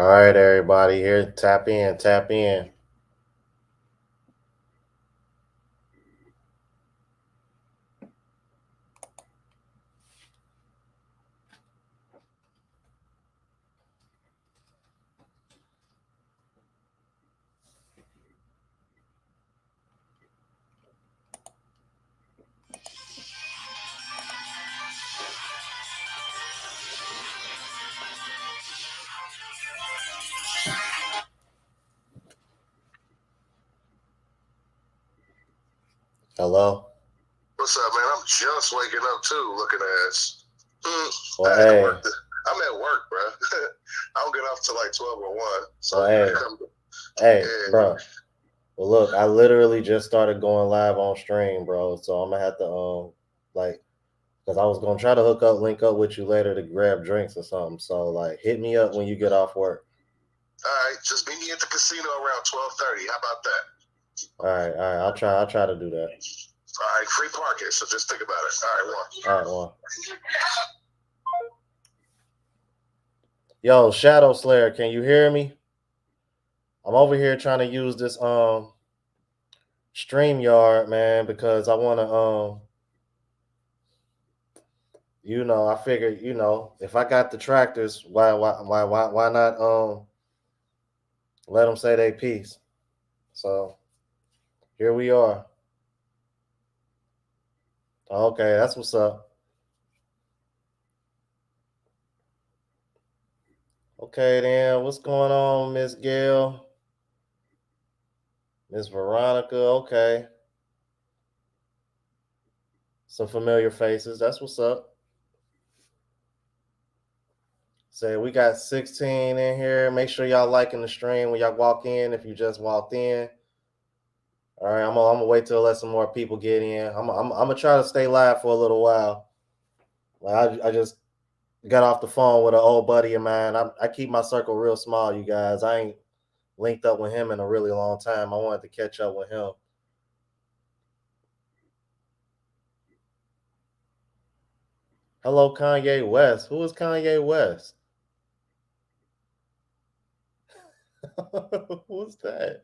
All right, everybody here, tap in, tap in. Hello. What's up, man? I'm just waking up too, looking ass. Well, I had to hey, work. I'm at work, bro. I don't get off till like 12 or 1. So well, you hey, can come. hey, Yeah. bro. Well, look, I literally just started going live on stream, bro. So I'm gonna have to like, because I was gonna try to link up with you later to grab drinks or something. So like, hit me up when you get off work. All right, just meet me at the casino around 12:30. How about that? All right, all right. I'll try to do that. All right, free parking. So just think about it. All right, All right, well. Yo, Shadow Slayer, can you hear me? I'm over here trying to use this StreamYard, man, because I want to I figured, if I got detractors, why not let them say they piece? So here we are. Okay, that's what's up. Okay, then what's going on, Miss Gail, Miss Veronica? Okay, some familiar faces. That's what's up. Say we got 16 in here. Make sure y'all liking the stream when y'all walk in. If you just walked in. All right, I'm gonna wait till let some more people get in. I'm gonna try to stay live for a little while. Like I just got off the phone with an old buddy of mine. I keep my circle real small, you guys. I ain't linked up with him in a really long time. I wanted to catch up with him. Hello, Kanye West. Who is Kanye West? Who's that?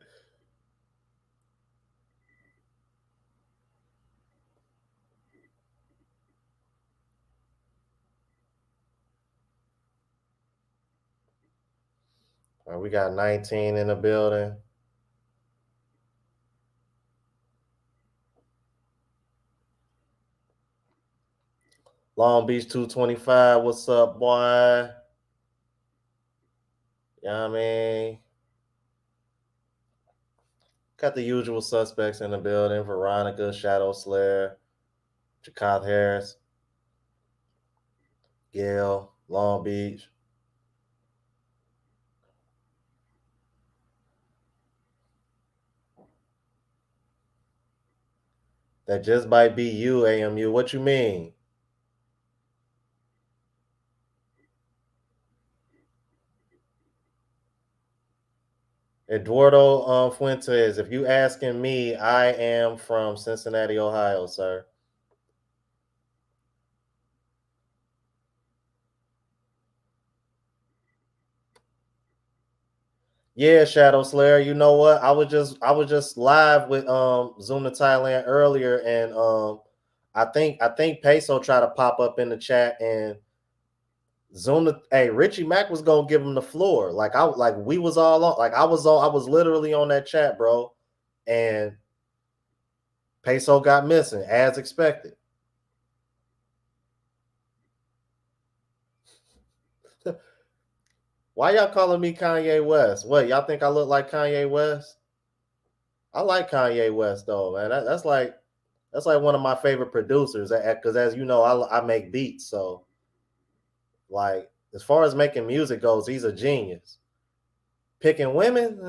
All right, we got 19 in the building. Long Beach 225. What's up, boy? You know what I mean? Got the usual suspects in the building. Veronica, Shadow Slayer, Jacob Harris, Gail, Long Beach. That just might be you, AMU. What you mean? Eduardo Fuentes, if you asking me, I am from Cincinnati, Ohio, sir. Yeah, Shadow Slayer. You know what? I was just live with Zoom to Thailand earlier, and I think Peso tried to pop up in the chat and Zoom to hey Richie Mack was gonna give him the floor. Like we was all on I was literally on that chat, bro. And Peso got missing as expected. Why y'all calling me Kanye West? What, y'all think I look like Kanye West? I like Kanye West though, man. That's like one of my favorite producers. Because as you know, I make beats, so like as far as making music goes, he's a genius. Picking women,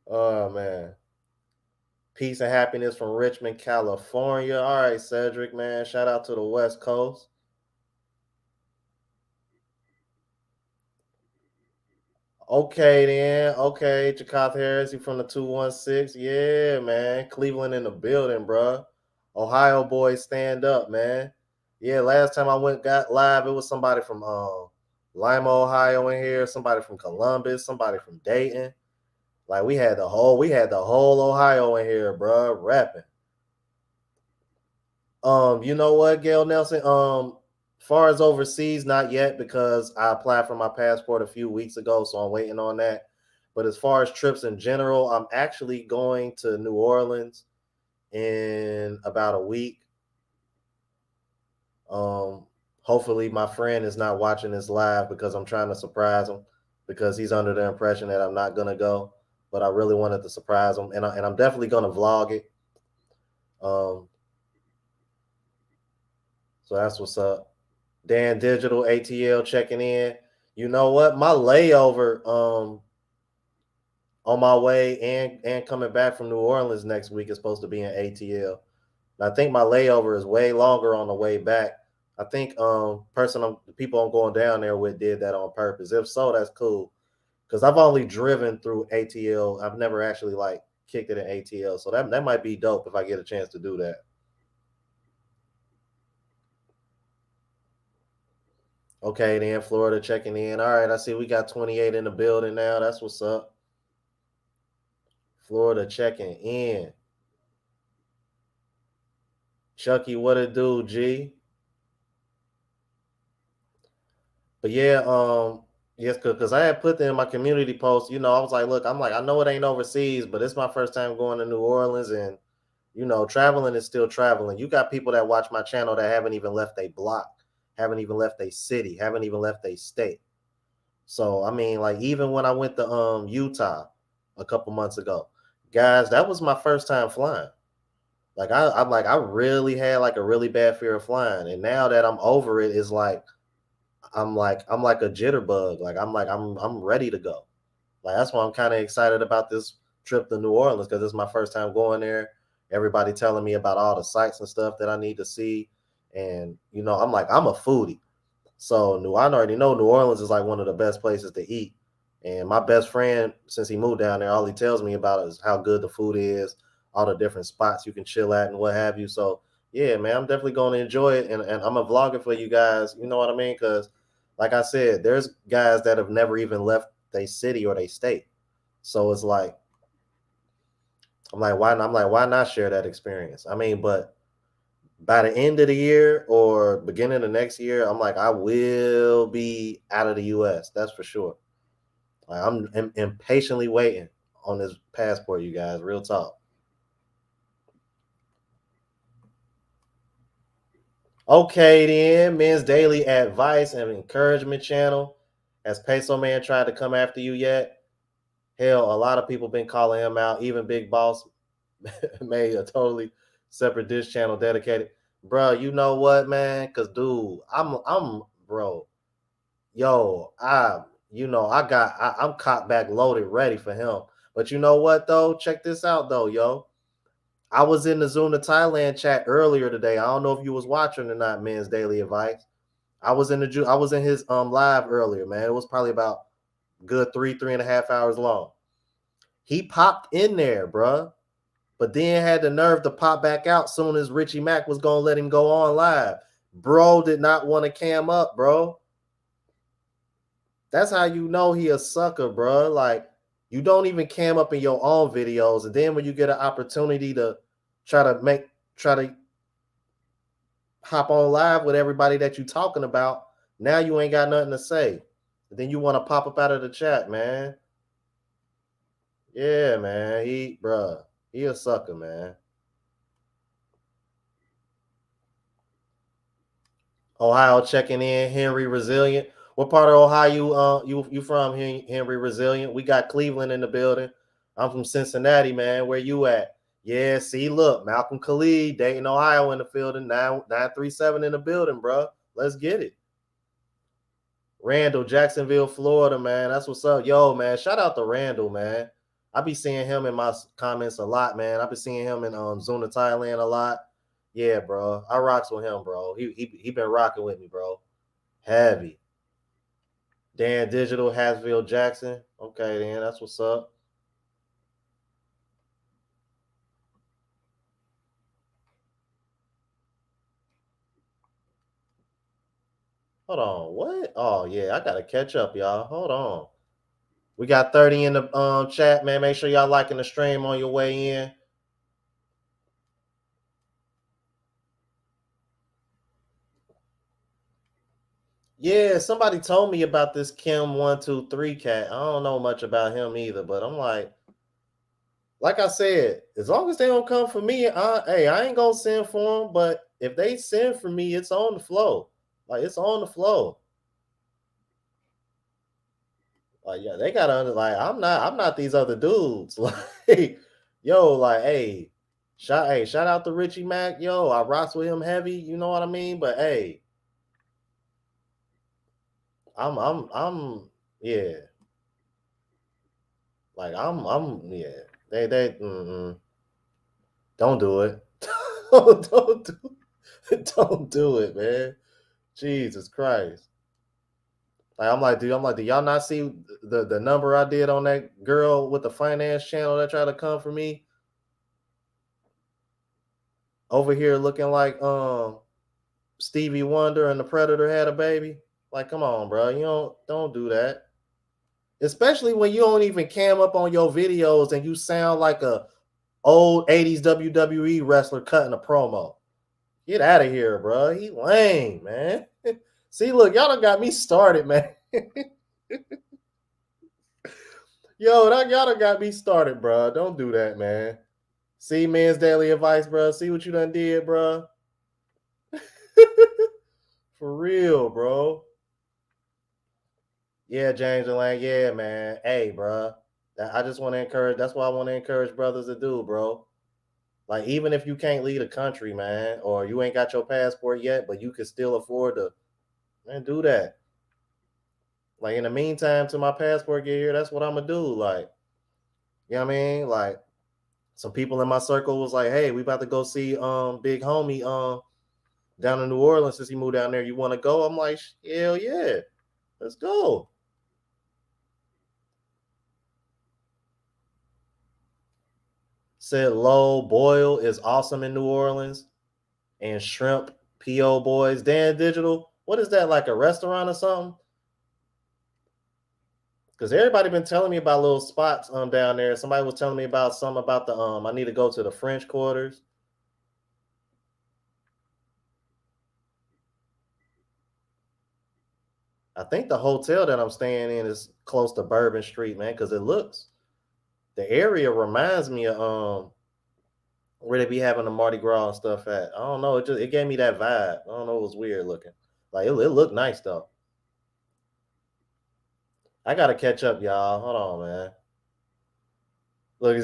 oh man. Peace and happiness from Richmond, California. All right, Cedric, man. Shout out to the West Coast. Okay, then. Okay, Jacob Harris, he from the 216. Yeah, man. Cleveland in the building, bro. Ohio boys, stand up, man. Yeah, last time I got live, it was somebody from Lima, Ohio in here, somebody from Columbus, somebody from Dayton. Like we had the whole Ohio in here, bro, rapping. You know what, Gail Nelson? Far as overseas, not yet because I applied for my passport a few weeks ago, so I'm waiting on that. But as far as trips in general, I'm actually going to New Orleans in about a week. Um, Hopefully my friend is not watching this live because I'm trying to surprise him because he's under the impression that I'm not gonna go, but I really wanted to surprise him, and I'm definitely gonna vlog it. Um, so that's what's up. Dan Digital ATL checking in. You know what? My layover on my way and coming back from New Orleans next week is supposed to be in ATL. And I think my layover is way longer on the way back. I think the people I'm going down there with did that on purpose. If so, that's cool. Because I've only driven through ATL. I've never actually like kicked it in ATL. So that might be dope if I get a chance to do that. Okay, then Florida checking in. All right, I see we got 28 in the building now. That's what's up. Florida checking in. Chucky, what it do, G? But yeah, yes, because I had put them in my community post. I was like, look, I know it ain't overseas, but it's my first time going to New Orleans, and traveling is still traveling. You got people that watch my channel that haven't even left a block, haven't even left a city, haven't even left a state. So I mean, like even when I went to Utah a couple months ago, guys, that was my first time flying. Like I really had like a really bad fear of flying, and now that I'm over it, it's like I'm like a jitterbug. Like I'm ready to go. Like that's why I'm kind of excited about this trip to New Orleans because it's my first time going there. Everybody telling me about all the sites and stuff that I need to see, and I'm a foodie. So I already know New Orleans is like one of the best places to eat. And my best friend, since he moved down there, all he tells me about is how good the food is, all the different spots you can chill at and what have you. So yeah, man, I'm definitely going to enjoy it. And I'm a vlogger for you guys. You know what I mean? Because like I said, there's guys that have never even left their city or their state. So it's like, why not share that experience? I mean, but by the end of the year or beginning of next year, I'm like, I will be out of the US. That's for sure. Like, I'm impatiently waiting on this passport, you guys. Real talk. Okay, then, Men's Daily Advice and Encouragement Channel. Has Peso Man tried to come after you yet? Hell, a lot of people been calling him out. Even Big Boss made a totally separate dish channel dedicated. Bro, you know what, man? Cause dude, I'm bro. Yo, I'm caught back loaded, ready for him. But you know what though? Check this out though, yo. I was in the Zuna Thailand chat earlier today. I don't know if you was watching or not, Men's Daily Advice. I was in his live earlier, man. It was probably about good 3.5 hours long. He popped in there, bruh, but then had the nerve to pop back out soon as Richie Mack was gonna let him go on live. Bro did not want to cam up, bro. That's how you know he a sucker, bro. Like you don't even cam up in your own videos, and then when you get an opportunity to try to hop on live with everybody that you talking about, now you ain't got nothing to say. And then you want to pop up out of the chat, man. Yeah, man. He a sucker, man. Ohio checking in. Henry Resilient. What part of Ohio you from, Henry Resilient? We got Cleveland in the building. I'm from Cincinnati, man. Where you at? Yeah, see, look, Malcolm Khalid, Dayton, Ohio in the building. 937 in the building, bro. Let's get it. Randall, Jacksonville, Florida, man. That's what's up. Yo, man. Shout out to Randall, man. I be seeing him in my comments a lot, man. I be seeing him in Zona, Thailand a lot. Yeah, bro. I rocks with him, bro. He been rocking with me, bro. Heavy. Dan Digital, Hasville, Jackson. Okay, then that's what's up. Hold on. What? Oh yeah, I gotta catch up, y'all. Hold on. We got 30 in the chat, man. Make sure y'all liking the stream on your way in. Yeah, somebody told me about this Kim123 cat. I don't know much about him either, but I'm like I said, as long as they don't come for me, hey, I ain't gonna send for them. But if they send for me, it's on the flow. Like it's on the flow. Like yeah, they gotta like I'm not these other dudes. Like yo, like shout out to Richie Mack. Yo, I rocks with him heavy. You know what I mean? But hey, I'm yeah. Like I'm yeah. They don't do it. don't do don't do it, man. Jesus Christ. Like do y'all not see the number I did on that girl with the finance channel that tried to come for me over here looking like Stevie Wonder and the Predator had a baby? Like, come on, bro. You don't do that. Especially when you don't even cam up on your videos and you sound like a old 80s WWE wrestler cutting a promo. Get out of here, bro. He lame, man. See, look, y'all done got me started, man. Yo, y'all done got me started, bro. Don't do that, man. See, Men's Daily Advice, bro. See what you done did, bro. For real, bro. Yeah, James and Lang. Yeah, man. Hey, bro. I just want to encourage. That's what I want to encourage brothers to do, bro. Like, even if you can't leave the country, man, or you ain't got your passport yet, but you can still afford to, man, do that. Like, in the meantime, till my passport get here, that's what I'm gonna do. Like, you know what I mean? Like, some people in my circle was like, "Hey, we about to go see big homie down in New Orleans since he moved down there. You want to go?" I'm like, "Hell yeah, let's go." Said low boil is awesome in New Orleans and shrimp PO boys. Dan Digital, what is that, like a restaurant or something? Because everybody been telling me about little spots down there. Somebody was telling me about something about the I need to go to the French Quarters. I think the hotel that I'm staying in is close to Bourbon Street, man, because the area reminds me of where they be having the Mardi Gras and stuff at. I don't know. It gave me that vibe. I don't know. It was weird looking. Like it looked nice though. I gotta catch up, y'all. Hold on, man. Look,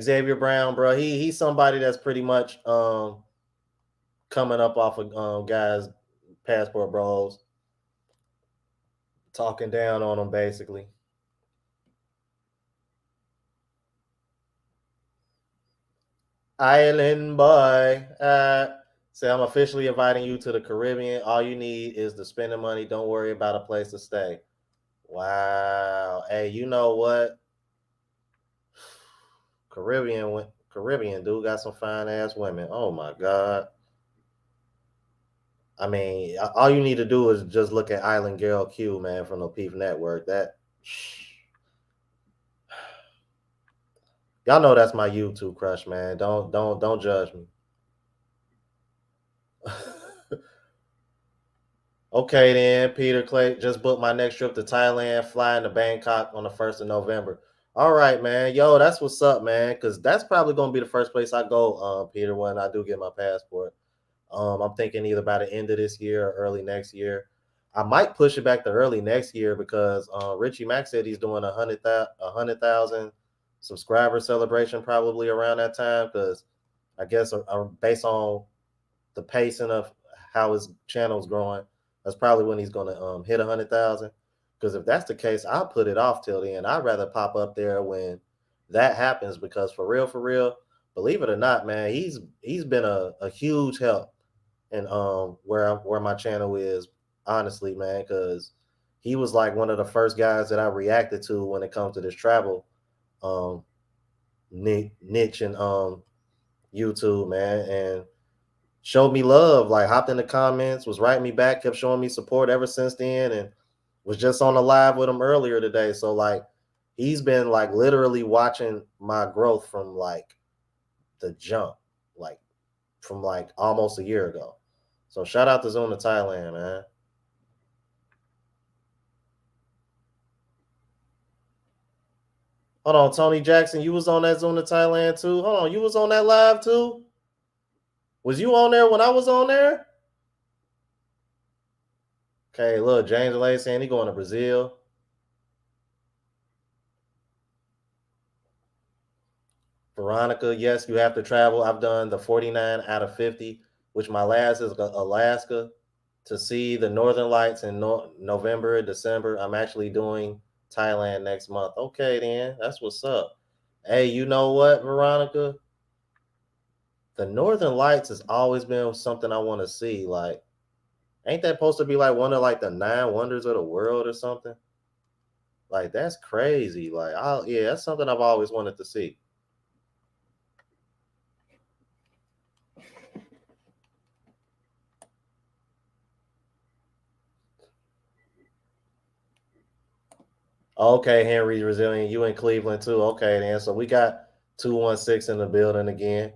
Xavier Brown, bro. He's somebody that's pretty much coming up off of guys' passport bros, talking down on them basically. Island boy. Say I'm officially inviting you to the Caribbean. All you need is the spending money. Don't worry about a place to stay. Wow. Hey, you know what? Caribbean dude got some fine ass women. Oh my god. I mean, all you need to do is just look at Island Girl Q, man, from the Peep Network. That y'all know that's my YouTube crush, man. Don't judge me. Okay, then, Peter Clay, just booked my next trip to Thailand, flying to Bangkok on the 1st of November. All right, man. Yo, that's what's up, man. Because that's probably going to be the first place I go, Peter, when I do get my passport. I'm thinking either by the end of this year or early next year. I might push it back to early next year because Richie Mack said he's doing a 100,000 subscriber celebration probably around that time. Because I guess based on the pacing of how his channel's growing, that's probably when he's going to hit 100,000. Because if that's the case, I'll put it off till then. I'd rather pop up there when that happens because for real, believe it or not, man, he's been a huge help and where my channel is, honestly, man, because he was like one of the first guys that I reacted to when it comes to this travel um niche and YouTube, man. And showed me love, like hopped in the comments, was writing me back, kept showing me support ever since then, and was just on the live with him earlier today. So like he's been like literally watching my growth from like the jump, like from like almost a year ago. So shout out to Zoom to Thailand, man. Hold on, Tony Jackson, you was on that Zoom to Thailand too? Hold on, you was on that live too? Was you on there when I was on there? Okay, look, James Lay saying he going to Brazil. Veronica, yes, you have to travel. I've done the 49 out of 50, which my last is Alaska, to see the Northern Lights in November, December. I'm actually doing Thailand next month. Okay, then. That's what's up. Hey, you know what, Veronica? The Northern Lights has always been something I want to see. Like, ain't that supposed to be like one of like the 9 wonders of the world or something? Like, that's crazy. Like, yeah, that's something I've always wanted to see. Okay, Henry Resilient, you in Cleveland too. Okay, then. So we got 216 in the building again.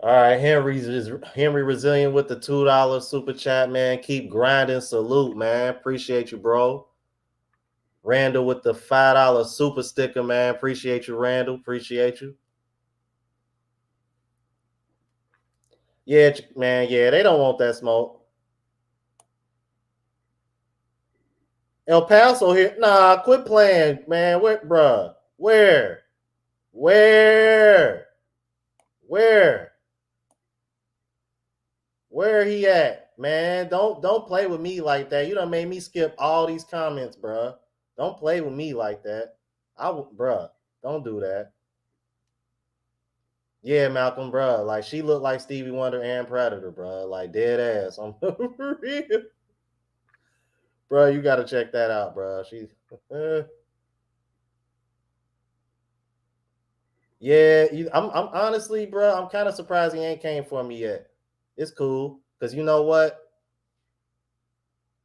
All right, Henry Resilient with the $2 super chat, man. Keep grinding. Salute, man. Appreciate you, bro. Randall with the $5 super sticker, man. Appreciate you, Randall. Appreciate you. Yeah, man. Yeah, they don't want that smoke. El Paso here. Nah, quit playing, man. Where, bruh? Where? Where? Where? Where he at, man? Don't play with me like that. You done made me skip all these comments, bruh. Don't play with me like that. Bruh, don't do that. Yeah, Malcolm, bruh. Like she looked like Stevie Wonder and Predator, bruh. Like dead ass. I'm real. Bruh, you gotta check that out, bruh. She yeah, I'm honestly, bruh, I'm kind of surprised he ain't came for me yet. It's cool. Cause you know what?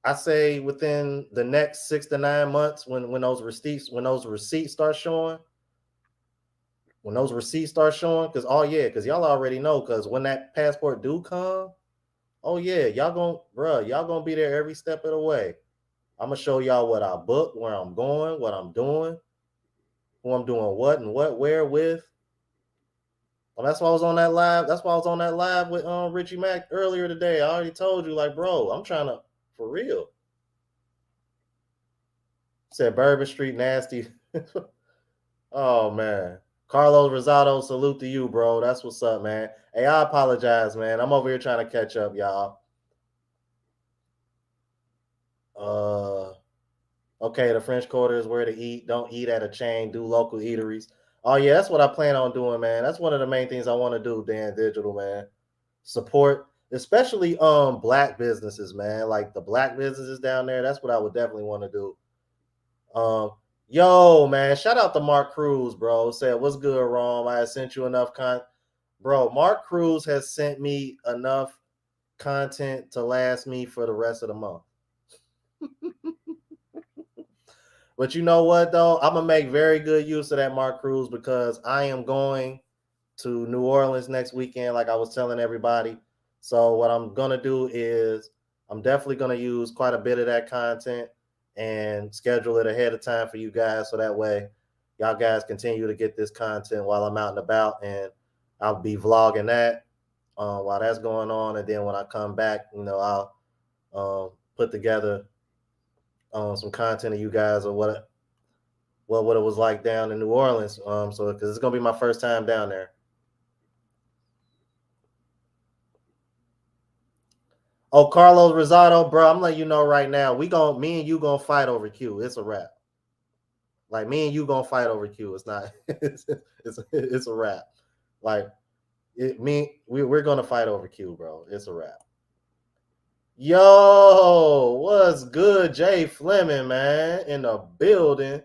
I say within the next 6 to 9 months, when those receipts start showing, because oh yeah, because y'all already know, because when that passport do come, oh yeah, y'all gonna be there every step of the way. I'm gonna show y'all what I booked, where I'm going, what I'm doing, who I'm doing what and what where with. Well, that's why I was on that live. That's why I was on that live with Richie Mack earlier today. I already told you, like, bro, I'm trying to for real. Said Bourbon Street nasty. Oh man. Carlos Rosado, salute to you, bro. That's what's up, man. Hey, I apologize, man. I'm over here trying to catch up, y'all. Uh okay, the French Quarter is where to eat. Don't eat at a chain, do local eateries. Oh yeah, that's what I plan on doing, man. That's one of the main things I want to do, Dan Digital, man. Support, especially black businesses, man. Like the black businesses down there. That's what I would definitely want to do. Um, yo, man, shout out to Mark Cruz, bro. Said, what's good, Rom? I sent you enough bro. Mark Cruz has sent me enough content to last me for the rest of the month. But you know what, though? I'm gonna make very good use of that, Mark Cruz, because I am going to New Orleans next weekend, like I was telling everybody. So what I'm gonna do is I'm definitely gonna use quite a bit of that content and schedule it ahead of time for you guys, so that way y'all guys continue to get this content while I'm out and about, and I'll be vlogging that while that's going on, and then when I come back, I'll put together some content of you guys or what it was like down in New Orleans. So because it's gonna be my first time down there. Oh, Carlos Rosado, bro, I'm letting you know right now. Me and you gonna fight over Q. It's a wrap. Like me and you gonna fight over Q. It's not. It's a wrap. Like we're gonna fight over Q, bro. It's a wrap. Yo, what's good, Jay Fleming, man, in the building.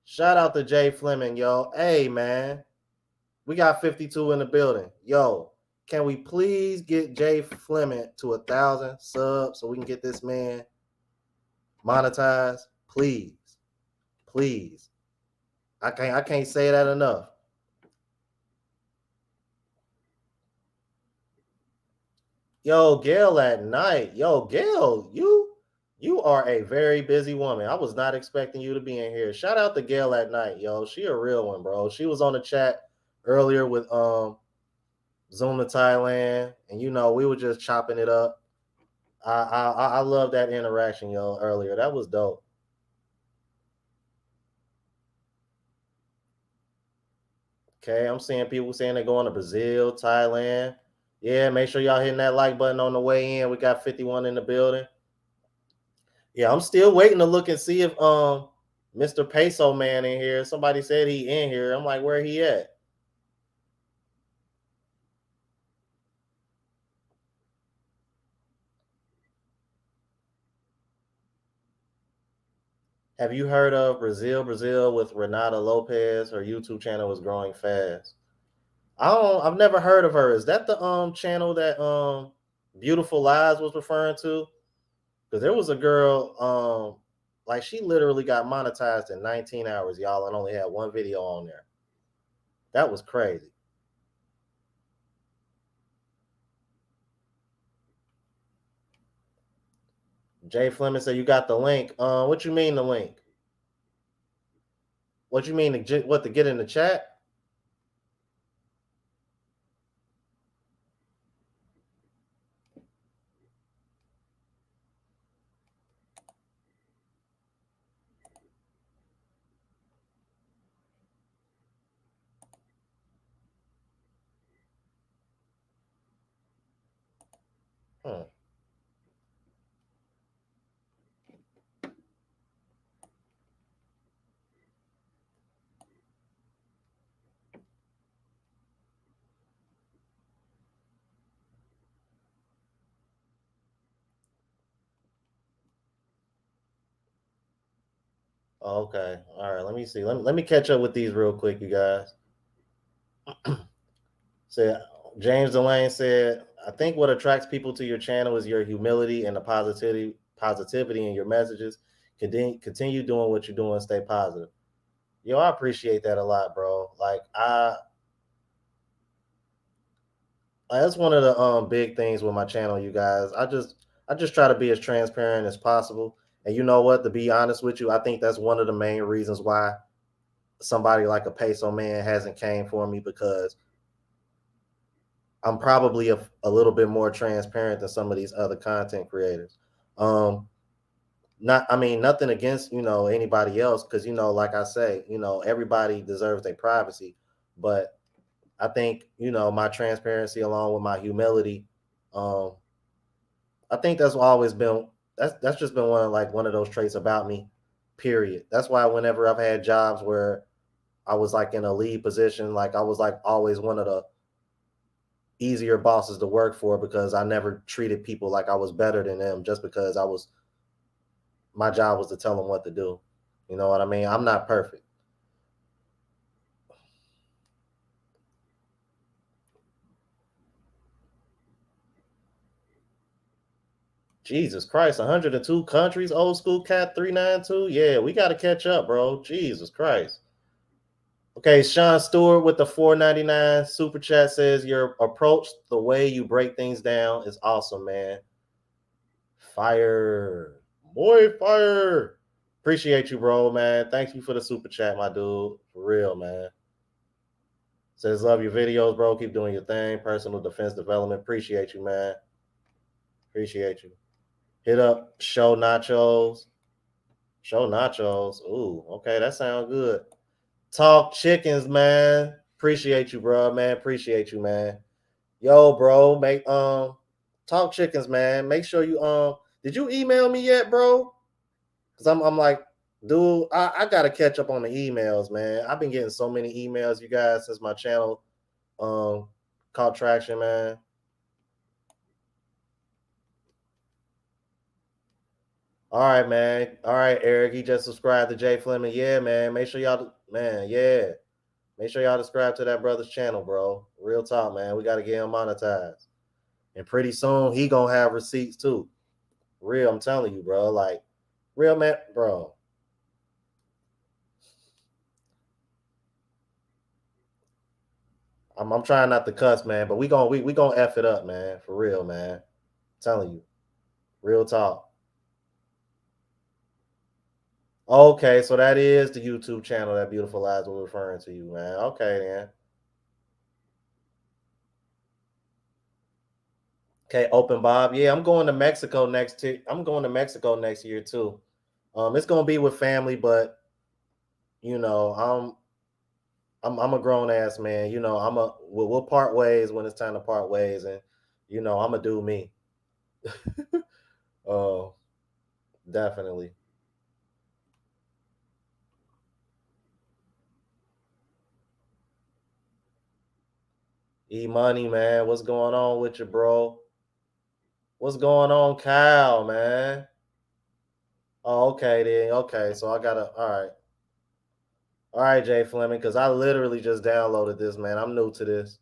Shout out to Jay Fleming, yo. Hey, man, we got 52 in the building. Yo, can we please get Jay Fleming to 1,000 subs so we can get this man monetized? Please, please. I can't say that enough. Yo, Gail at night. Yo, Gail, you are a very busy woman. I was not expecting you to be in here. Shout out to Gail at night, yo. She a real one, bro. She was on the chat earlier with Zoom to Thailand, and we were just chopping it up. I love that interaction, yo. Earlier, that was dope. Okay, I'm seeing people saying they're going to Brazil, Thailand. Yeah, make sure y'all hitting that like button on the way in. We got 51 in the building. Yeah, I'm still waiting to look and see if Mr. Peso man in here. Somebody said he in here. I'm like, where he at? Have you heard of Brazil with Renata Lopez? Her YouTube channel is growing fast. I've never heard of her. Is that the channel that Beautiful Lies was referring to? Because there was a girl, like she literally got monetized in 19 hours, y'all, and only had one video on there. That was crazy. Jay Fleming said you got the link. What you mean the link? What you mean to get in the chat? Hmm. Okay. All right. Let me see. Let me catch up with these real quick, you guys. Said James Delane said, I think what attracts people to your channel is your humility and the positivity in your messages. Continue doing what you're doing. Stay positive. Yo, I appreciate that a lot, bro. Like that's one of the big things with my channel, you guys. I just try to be as transparent as possible. And you know what? To be honest with you, I think that's one of the main reasons why somebody like a Peso man hasn't came for me, because I'm probably a little bit more transparent than some of these other content creators. Not, I mean, nothing against anybody else, because like I say, everybody deserves their privacy, but I think my transparency along with my humility, I think that's always been that's just been one of those traits about me. Period. That's why whenever I've had jobs where I was like in a lead position, like I was like always one of the easier bosses to work for, because I never treated people like I was better than them just because my job was to tell them what to do. You know what I mean? I'm not perfect. Jesus Christ, 102 countries, old school cat 392. Yeah, we got to catch up, bro. Jesus Christ. Okay, Sean Stewart with the 4.99 super chat says your approach, the way you break things down is awesome, man. Fire. Boy, fire. Appreciate you, bro, man. Thank you for the super chat, my dude. For real, man. Says love your videos, bro. Keep doing your thing. Personal defense development. Appreciate you, man. Appreciate you. Hit up Show Nachos. Show Nachos. Ooh, okay, that sounds good. Talk Chickens, man. Appreciate you, bro, man. Appreciate you, man. Yo, bro, make Talk Chickens, man. Make sure you did you email me yet, bro? Cause I'm like, dude, I gotta catch up on the emails, man. I've been getting so many emails, you guys, since my channel caught traction, man. All right, man. All right, Eric. He just subscribed to Jay Fleming. Yeah, man. Make sure y'all, man. Yeah. Make sure y'all subscribe to that brother's channel, bro. Real talk, man. We got to get him monetized. And pretty soon, he going to have receipts too. Real, I'm telling you, bro. Like, real, man, bro. I'm trying not to cuss, man, but we gonna F it up, man. For real, man. I'm telling you. Real talk. Okay, so that is the YouTube channel that Beautiful Lies was referring to you, man. Okay, then. Okay, Open Bob. Yeah, I'm going to Mexico I'm going to Mexico next year too. It's gonna be with family, but you know, I'm a grown ass man. You know, we'll part ways when it's time to part ways, and you know, I'm gonna do me. Oh, definitely. E Money, man. What's going on with you, bro? What's going on, Kyle, man? Oh, okay, then. Okay, so I gotta. All right, Jay Fleming, because I literally just downloaded this, man. I'm new to this.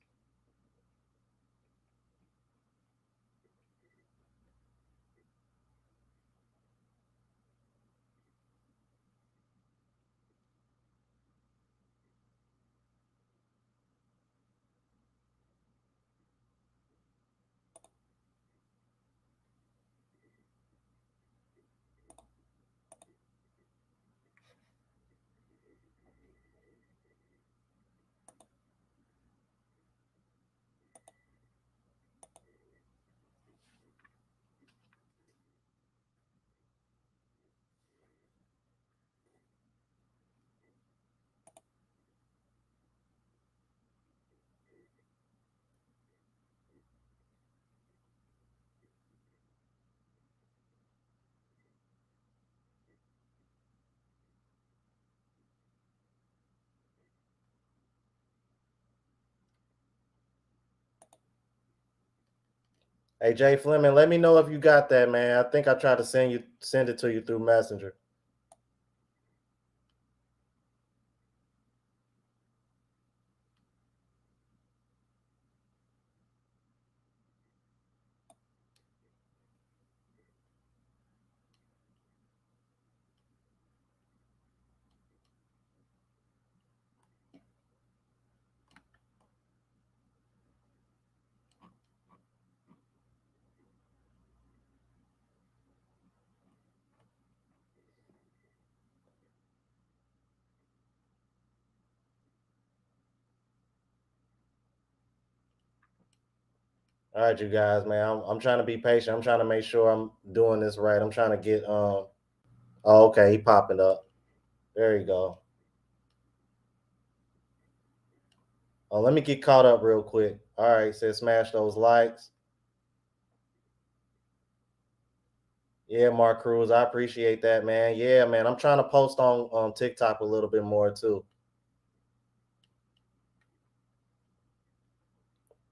Hey, Jay Fleming, let me know if you got that, man. I think I tried to send it to you through Messenger. All right, you guys, man. I'm trying to be patient. I'm trying to make sure I'm doing this right. I'm trying to get Oh, okay, he popping up. There you go. Oh, let me get caught up real quick. All right, says smash those likes. Yeah, Mark Cruz, I appreciate that, man. Yeah, man. I'm trying to post on TikTok a little bit more too.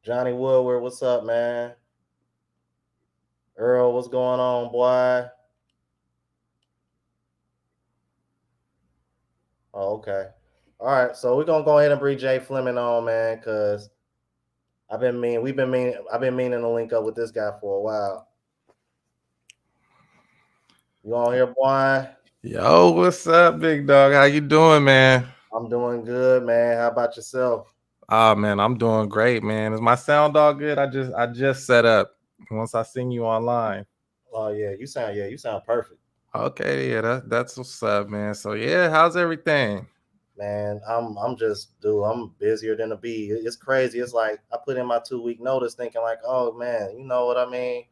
Johnny Woodward, what's up, man? Earl, what's going on, boy? Oh, okay. All right, so we're gonna go ahead and bring Jay Fleming on, man, because I've been meaning to link up with this guy for a while. You on here, boy? Yo, what's up, big dog? How you doing, man? I'm doing good, man. How about yourself? Ah, man, I'm doing great, man. Is my sound all good? I just set up once I seen you online. Oh yeah, you sound perfect. Okay, yeah, that's what's up, man. So yeah, how's everything? Man, I'm busier than a bee. It's crazy. It's like I put in my 2 week notice thinking like, oh man, you know what I mean?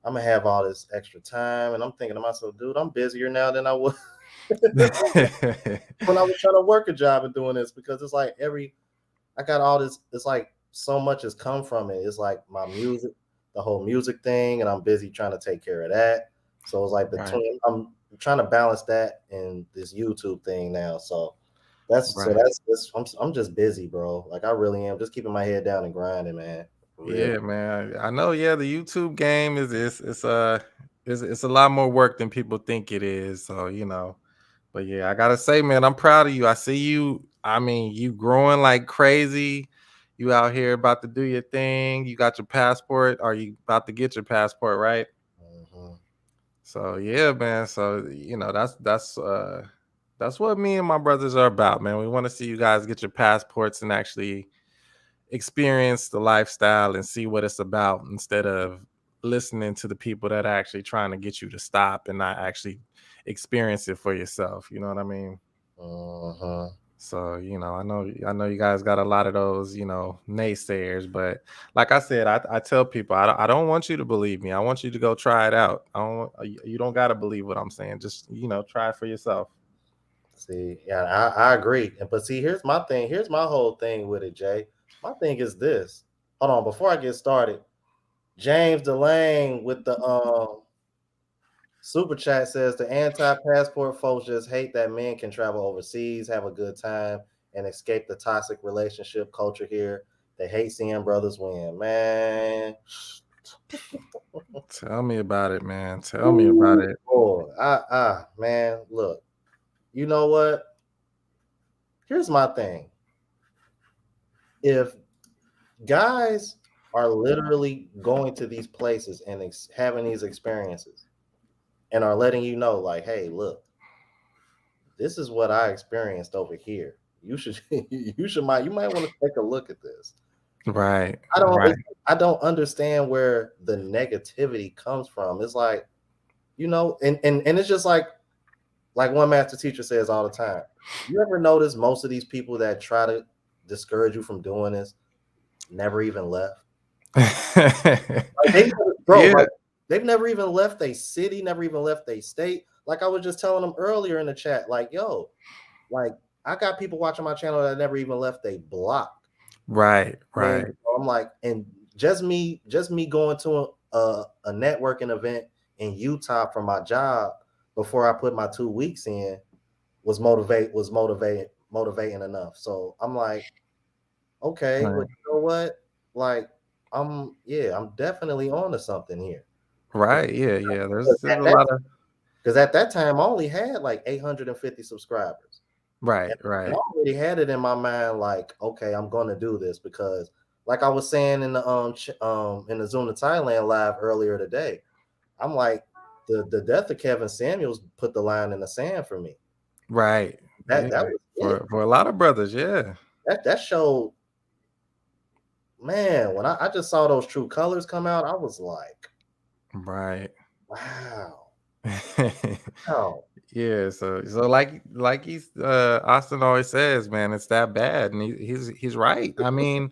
I'm gonna have all this extra time. And I'm thinking to myself, dude, I'm busier now than I was when I was trying to work a job and doing this because it's like I got all this, it's like so much has come from it. It's like my music, the whole music thing, and I'm busy trying to take care of that. So it's like Right. I'm trying to balance that and this YouTube thing now. So Right. I'm just busy, bro. Like I really am. Just keeping my head down and grinding, man. For real. Yeah, man. I know. Yeah, the YouTube game it's a lot more work than people think it is. So but yeah, I gotta say, man, I'm proud of you. I see you. I mean, you growing like crazy. You out here about to do your thing. You got your passport. Are you about to get your passport, right? Mhm. So yeah, man. So that's what me and my brothers are about, man. We want to see you guys get your passports and actually experience the lifestyle and see what it's about instead of listening to the people that are actually trying to get you to stop and not actually experience it for yourself. You know what I mean? Mhm. So, I know you guys got a lot of those, naysayers, but like I said, I tell people, I don't want you to believe me. I want you to go try it out. I don't, you don't got to believe what I'm saying. Just, try it for yourself. See, yeah, I agree. But see, here's my thing. Here's my whole thing with it, Jay. My thing is this. Hold on, before I get started, James Delane with the super chat says the anti-passport folks just hate that men can travel overseas, have a good time, and escape the toxic relationship culture here. They hate seeing brothers win, man. Tell me about it, man. Tell me about Ooh, it. boy, man, look. You know what? Here's my thing. If guys are literally going to these places and having these experiences and are letting you know, like, hey, look, this is what I experienced over here. You should, you might want to take a look at this. Right, I don't, right. I don't understand where the negativity comes from. It's like, and it's just like one master teacher says all the time. You ever notice most of these people that try to discourage you from doing this never even left? Like bro, Yeah, like they've never even left a city, never even left a state. Like I was just telling them earlier in the chat, like, yo, like I got people watching my channel that never even left a block. right, I mean, right, I'm like, and just me going to a networking event in Utah for my job before I put my 2 weeks in motivating enough. So I'm like, okay, well, right, you know what? Like, I'm definitely on to something here. right. Yeah, yeah. Because There's a lot of at that time, I only had like 850 subscribers. right, And I right, already had it in my mind, like, okay, I'm going to do this because, like I was saying in the in the Zoom to Thailand live earlier today, I'm like, the death of Kevin Samuels put the line in the sand for me. right. Yeah, That was it. for a lot of brothers, yeah. That showed, man. When I just saw those true colors come out, I was like, Right. wow, wow. Yeah, so like he's Austin always says, man, it's that bad, and he's right. I mean,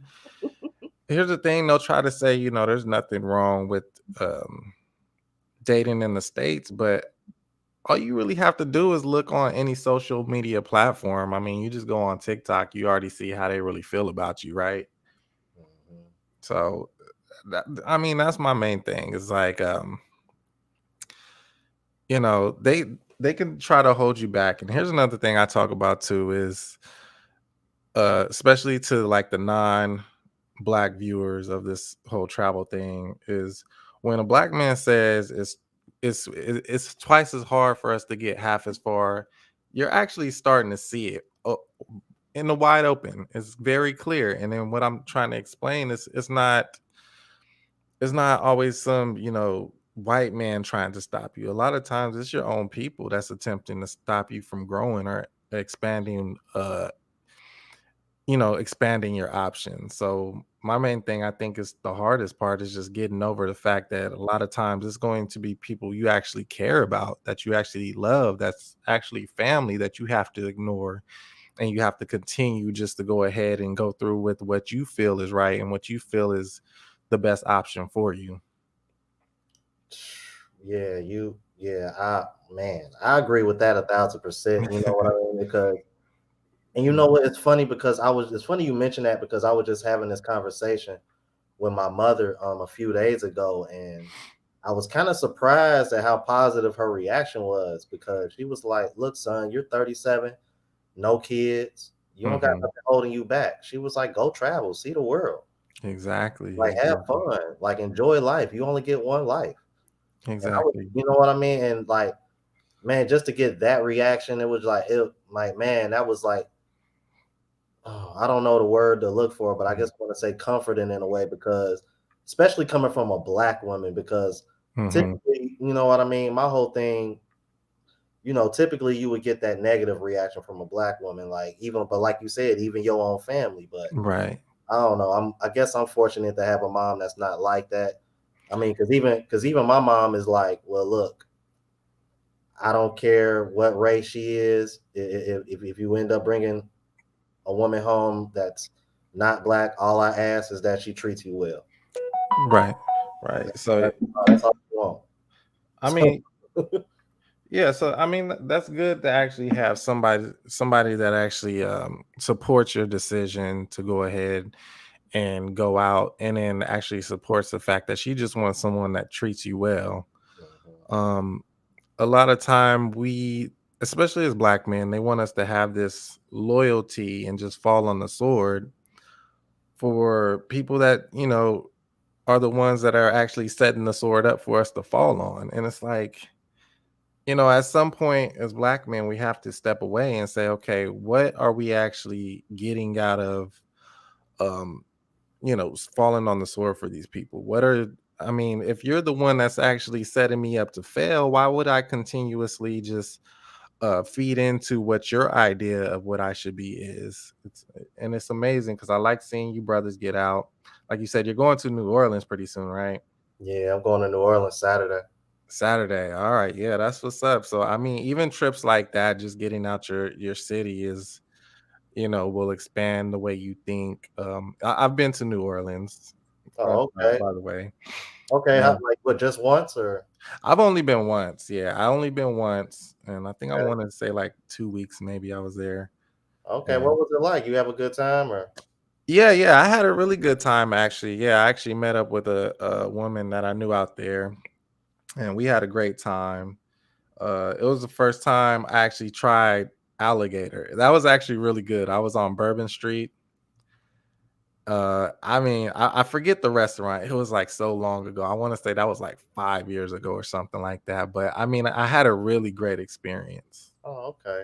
here's the thing: they'll try to say, there's nothing wrong with um, dating in the states, but all you really have to do is look on any social media platform. I mean, you just go on TikTok, you already see how they really feel about you, right? Mhm. So, I mean, that's my main thing. Is like, they can try to hold you back. And here's another thing I talk about too is especially to like the non-black viewers of this whole travel thing is when a black man says it's twice as hard for us to get half as far, you're actually starting to see it in the wide open. It's very clear. And then what I'm trying to explain is it's not always some, white man trying to stop you. A lot of times it's your own people that's attempting to stop you from growing or expanding expanding your options. So my main thing I think is the hardest part is just getting over the fact that a lot of times it's going to be people you actually care about, that you actually love, that's actually family that you have to ignore, and you have to continue just to go ahead and go through with what you feel is right and what you feel is the best option for you. Yeah, I agree with that 1,000%. You know what I mean? Because, and you know what? It's funny because it's funny you mentioned that because I was just having this conversation with my mother a few days ago, and I was kind of surprised at how positive her reaction was because she was like, "Look, son, you're 37. no kids. You don't got Hmm. nothing holding you back. She was like, go travel, see the world, Exactly. like have Exactly. fun, like enjoy life. You only get one life. And I was, Exactly. you know what I mean? And like, man, just to get that reaction, it was like, man, that was like, oh, I don't know the word to look for, but I guess I want to say comforting in a way because, especially coming from a black woman, because Hmm. typically, you know what I mean? My whole thing, typically you would get that negative reaction from a black woman, like but like you said, even your own family. But Right. I don't know. I guess I'm fortunate to have a mom that's not like that. I mean, because even my mom is like, well, look, I don't care what race she is. If you end up bringing a woman home that's not black, all I ask is that she treats you well. Right. Right. So, That's all you want. I mean, yeah. So, I mean, that's good to actually have somebody that actually supports your decision to go ahead and go out, and then actually supports the fact that she just wants someone that treats you well. Um, a lot of time we, especially as black men, they want us to have this loyalty and just fall on the sword for people that, are the ones that are actually setting the sword up for us to fall on. And it's like, at some point as black men, we have to step away and say, okay, what are we actually getting out of um falling on the sword for these people? I mean, if you're the one that's actually setting me up to fail, why would I continuously just feed into what your idea of what I should be is? It's amazing because I like seeing you brothers get out. Like you said, you're going to New Orleans pretty soon, right? Yeah, I'm going to New Orleans Saturday. Saturday. All right. Yeah, that's what's up. So I mean, even trips like that, just getting out your city is, will expand the way you think. I've been to New Orleans, Oh, okay. by the way. Okay. And Like, what, just once or? I've only been once. Yeah, I only been once, and I think I Okay. want to say like 2 weeks maybe I was there. Okay. And What was it like? You have a good time or? yeah, yeah, I had a really good time actually. Yeah, I actually met up with a woman that I knew out there, and we had a great time. It was the first time I actually tried alligator. That was actually really good. I was on Bourbon Street. I mean, I forget the restaurant. It was like so long ago. I want to say that was like 5 years ago or something like that. But I mean, I had a really great experience. Oh, okay.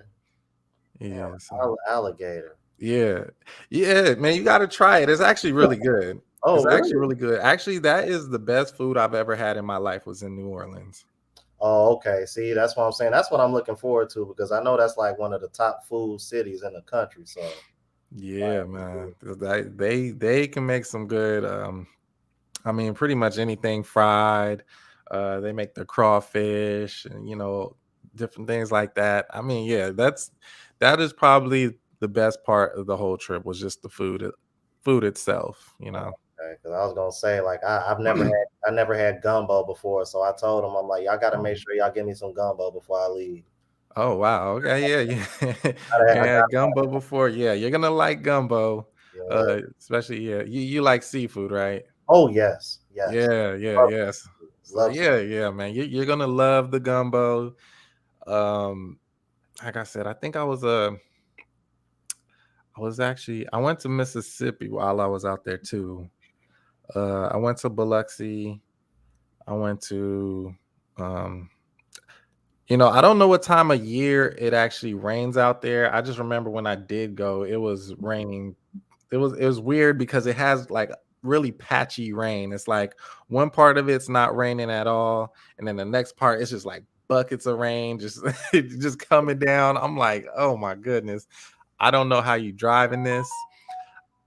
Damn, Yeah. So alligator. yeah, yeah, man, you got to try it. It's actually really good. Oh, It's actually really? really good. Actually, that is the best food I've ever had in my life was in New Orleans. Oh, okay. See, that's what I'm saying. That's what I'm looking forward to because I know that's like one of the top food cities in the country. So, Yeah, like, man. They can make some good I mean, pretty much anything fried. They make the crawfish and different things like that. I mean, yeah, that is probably the best part of the whole trip was just the food itself. okay, because I was gonna say like I never had gumbo before, so I told him I'm like y'all got to make sure y'all give me some gumbo before I leave. Oh wow, okay, yeah, yeah. I Yeah, got gumbo before. Yeah, you're gonna like gumbo. yeah. Especially yeah, you like seafood, right? Oh yes, yes. Yeah, yeah, Love yes. seafood. So Love yeah, yeah, man. You're gonna love the gumbo. Um, like I said, I think I went to Mississippi while I was out there too. I went to Biloxi. I went to um I don't know what time of year it actually rains out there. I just remember when I did go, it was raining. It was weird because it has like really patchy rain. It's like one part of it's not raining at all, and then the next part it's just like buckets of rain just just coming down. I'm like, oh my goodness. I don't know how you drive in this.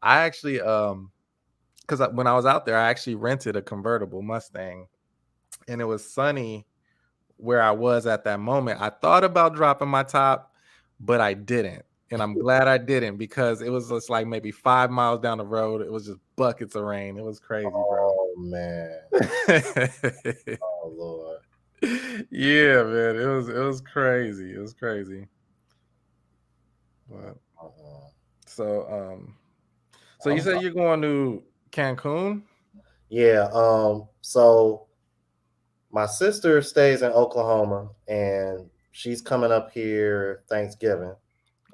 I actually because when I was out there, I actually rented a convertible Mustang, and it was sunny where I was at that moment. I thought about dropping my top, but I didn't. And I'm glad I didn't because it was just like maybe 5 miles down the road. It was just buckets of rain. It was crazy, bro. Oh man. Oh Lord. Yeah, man. It was crazy. It was crazy. But Uh-uh. so so you I'm said you're going to Cancun? Yeah. So my sister stays in Oklahoma, and she's coming up here Thanksgiving.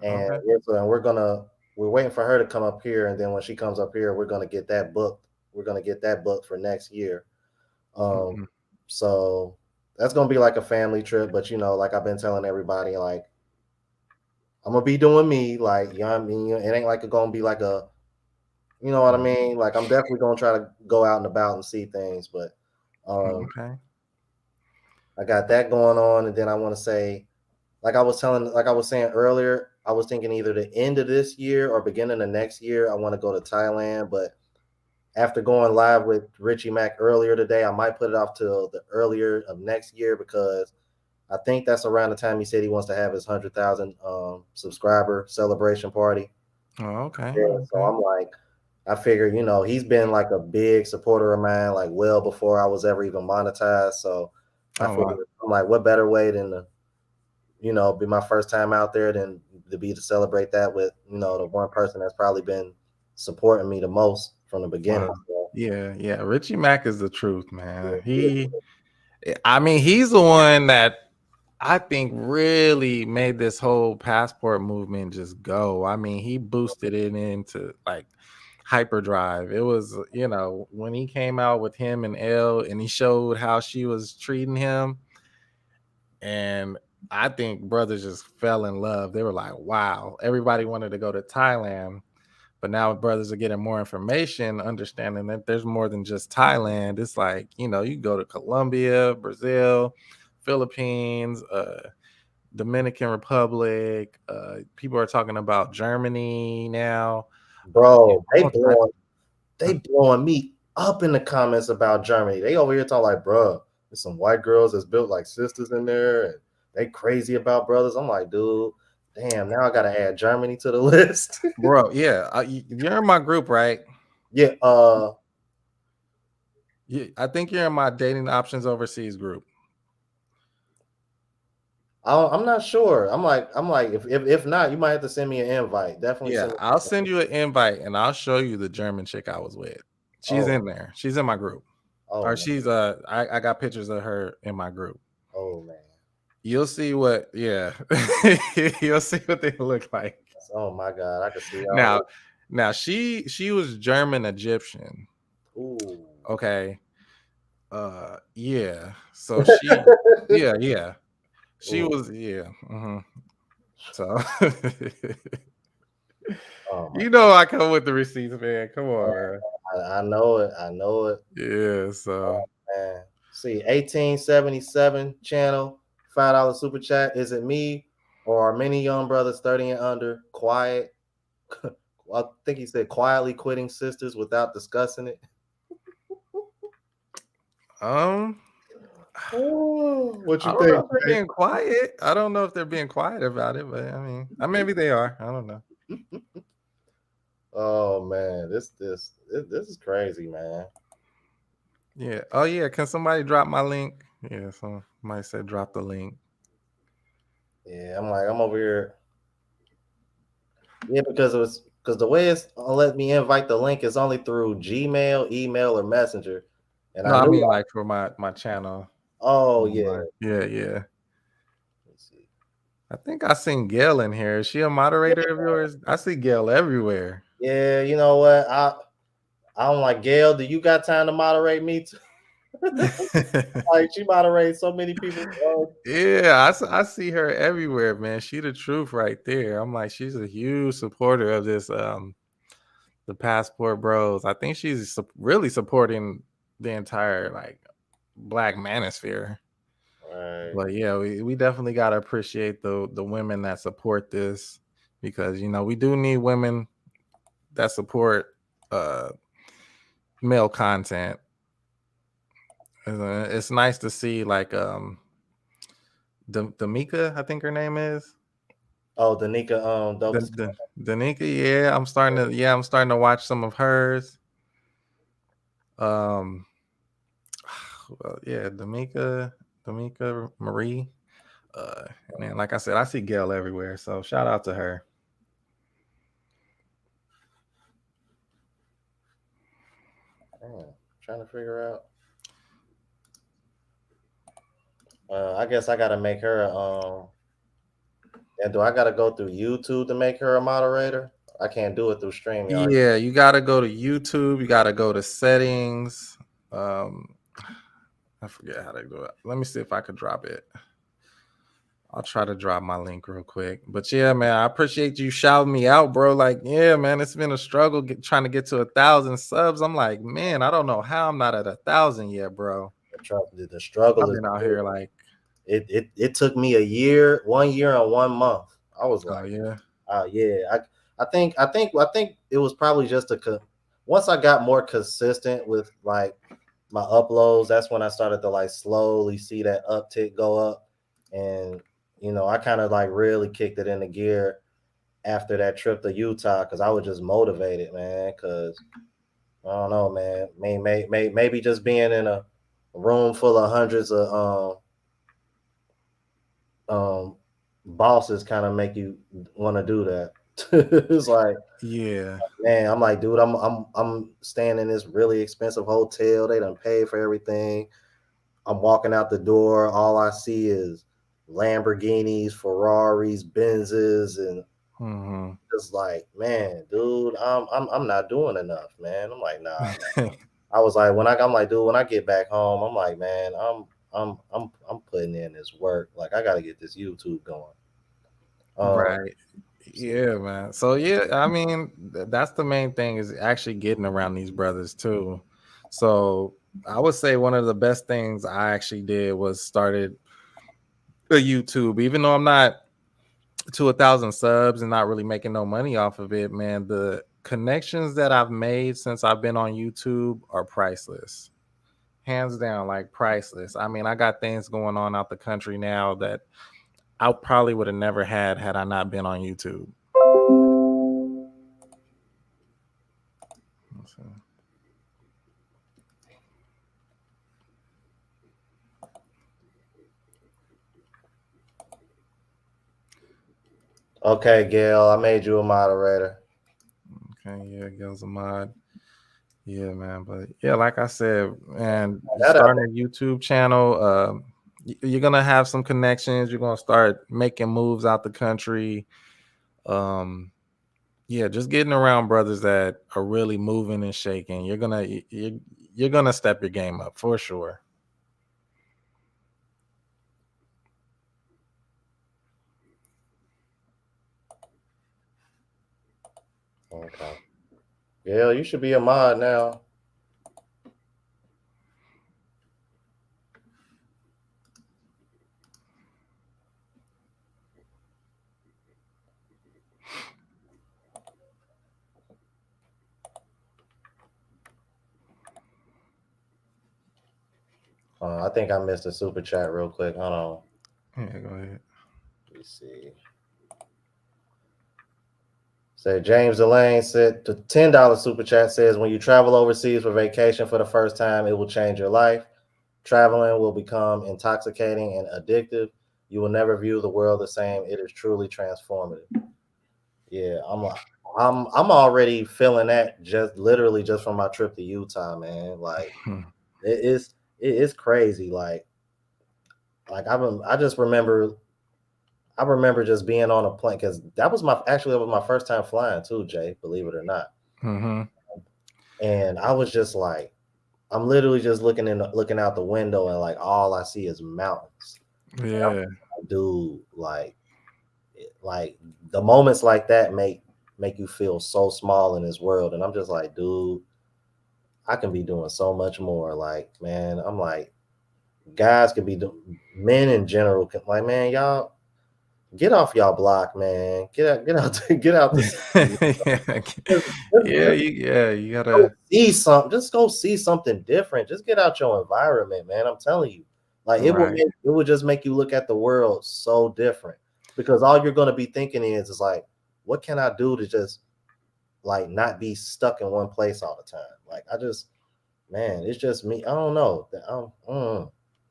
and Okay. we're waiting for her to come up here, and then when she comes up here, we're gonna get that booked. We're gonna get that booked for next year. Um, Mhm. so that's gonna be like a family trip, but like I've been telling everybody, like I'm gonna be doing me, like you know what I mean. It ain't like it's gonna be like a, you know what I Mm. mean. Like I'm definitely gonna try to go out and about and see things, but Okay. I got that going on, and then I want to say, like I was saying earlier, I was thinking either the end of this year or beginning of next year. I want to go to Thailand, but after going live with Richie Mack earlier today, I might put it off till the earlier of next year because I think that's around the time he said he wants to have his 100,000 subscriber celebration party. Oh, okay. Yeah, so Okay. I'm like, I figure, he's been like a big supporter of mine, like well before I was ever even monetized. So I Oh figure wow. I'm like, what better way than to, be my first time out there than to celebrate that with, the one person that's probably been supporting me the most from the Wow. beginning. So, Yeah, yeah. Richie Mack is the truth, man. yeah, I mean, he's the one that I think really made this whole passport movement just go. I mean, he boosted it into like hyperdrive. It was, when he came out with him and Elle and he showed how she was treating him. And I think brothers just fell in love. They were like, wow, everybody wanted to go to Thailand. But now brothers are getting more information, understanding that there's more than just Thailand. It's like, you go to Colombia, Brazil, Philippines, Dominican Republic. People are talking about Germany now. bro, All types. they blowing me up in the comments about Germany. They over here talking like, bro, there's some white girls that's built like sisters in there, and they crazy about brothers. I'm like, dude, damn, now I gotta add Germany to the list. Bro, yeah, you're in my group, right? Yeah, I think you're in my dating options overseas group. I'm not sure. I'm like, if not, you might have to send me an invite. Definitely Yeah, send me. I'll send you an invite and I'll show you the German chick I was with. She's Oh, in there. She's in my group. oh Or man, she's I got pictures of her in my group. oh man. You'll see what, yeah. You'll see what they look like. Oh my God, I can see all Now, this. now she was German Egyptian. Ooh. Okay. Yeah. So yeah. She Ooh. was, yeah. So Oh my you know I come with the receipts, man. Come on, man. God, I know it. I know it. Yeah, so Man. See, 1877 channel, $5 super chat. Is it me or are many young brothers 30 and under quiet? I think he said quietly quitting sisters without discussing it. um Oh, what I you don't know think, if they're Jay? being quiet. I don't know if they're being quiet about it, but I mean, maybe they are. I don't know. Oh man, this is crazy, man. Yeah. Oh yeah. Can somebody drop my link? Yeah. Somebody said drop the link. Yeah, I'm over here. Yeah, because the way it's let me invite the link is only through Gmail, email, or Messenger. And No, I I knew mean like for my channel. oh yeah. Online. Yeah, yeah. Let's see. I think I seen Gail in here. Is she a moderator of yours? I see Gail everywhere. Yeah, you know what? I'm like, Gail, do you got time to moderate me too? Like she moderates so many people. Yeah, I see her everywhere, man. She the truth right there. I'm like, she's a huge supporter of this the Passport Bros. I think she's really supporting the entire like Black manosphere. Right. But yeah, we definitely gotta appreciate the women that support this because we do need women that support uh male content. It's nice to see like Damika, I think her name is. Oh, Danica, The, Dovis. the Danica, I'm starting to watch some of hers. Um well, yeah, Damika Marie. Man, like I said, I see Gail everywhere, so shout out to her. Trying to figure out. I guess I gotta make her And do I gotta go through YouTube to make her a moderator? I can't do it through StreamYard. Yeah, you gotta go to YouTube. You gotta go to settings. Um, I forget how to do it. Let me see if I could drop it. I'll try to drop my link real quick. But yeah, man, I appreciate you shouting me out, bro. Like, yeah, man, it's been a struggle trying to get to 1,000 subs. I'm like, man, I don't know how I'm not at 1,000 yet, bro. The struggle I've is been out here like, it took me a year, 1 year and 1 month. I was oh like, yeah, yeah, I think it was probably just once I got more consistent with like my uploads, that's when I started to like slowly see that uptick go up, and I kind of like really kicked it into gear after that trip to Utah because I was just motivated, man. Because I don't know, man. Maybe just being in a room full of hundreds of bosses kind of make you want to do that. It's like, yeah, man, I'm like, dude, I'm staying in this really expensive hotel. They done paid for everything. I'm walking out the door. All I see is Lamborghinis, Ferraris, Benzes, and mm-hmm. just like, man, dude, I'm not doing enough, man. I'm like, nah. I was like, I'm like, dude, when I get back home, I'm like, man, I'm putting in this work. Like, I got to get this YouTube going. Right. See, Yeah, man. So yeah, I mean, that's the main thing is actually getting around these brothers too. So I would say one of the best things I actually did was started a YouTube, even though I'm not to 1,000 subs and not really making no money off of it, man. The connections that I've made since I've been on YouTube are priceless, hands down, like priceless. I mean, I got things going on out the country now that I probably would have never had I not been on YouTube. okay, Gail, I made you a moderator. Okay, yeah, Gil's a mod. Yeah, man. But yeah, like I said, man, That starting a YouTube channel, you're gonna have some connections. You're gonna start making moves out the country. Um, yeah, just getting around brothers that are really moving and shaking. You're gonna step your game up for sure. okay, Gail, you should be a mod now. I think I missed a super chat real quick. Hold on. Yeah, go ahead. Let me see. Say James Delane said the $10 super chat says when you travel overseas for vacation for the first time, it will change your life. Traveling will become intoxicating and addictive. You will never view the world the same. It is truly transformative. Yeah, I'm already feeling that just literally just from my trip to Utah, man. Like it is crazy. I just remember just being on a plane because that was my first time flying too, Jay, believe it or not. Mm-hmm. And I was just like, I'm literally just looking out the window and like all I see is mountains. Yeah. Dude, like the moments like that make you feel so small in this world. And I'm just like, dude, I can be doing so much more. Like, man, I'm like, guys can be men in general can like, man, y'all get off y'all block, man. Get out the city. yeah, Just, yeah, just you go gotta. see something. Just go see something different. Just get out your environment, man. I'm telling you, like Right. it will just make you look at the world so different because all you're gonna be thinking is like, what can I do to just like not be stuck in one place all the time? Like man, it's just me. I don't know.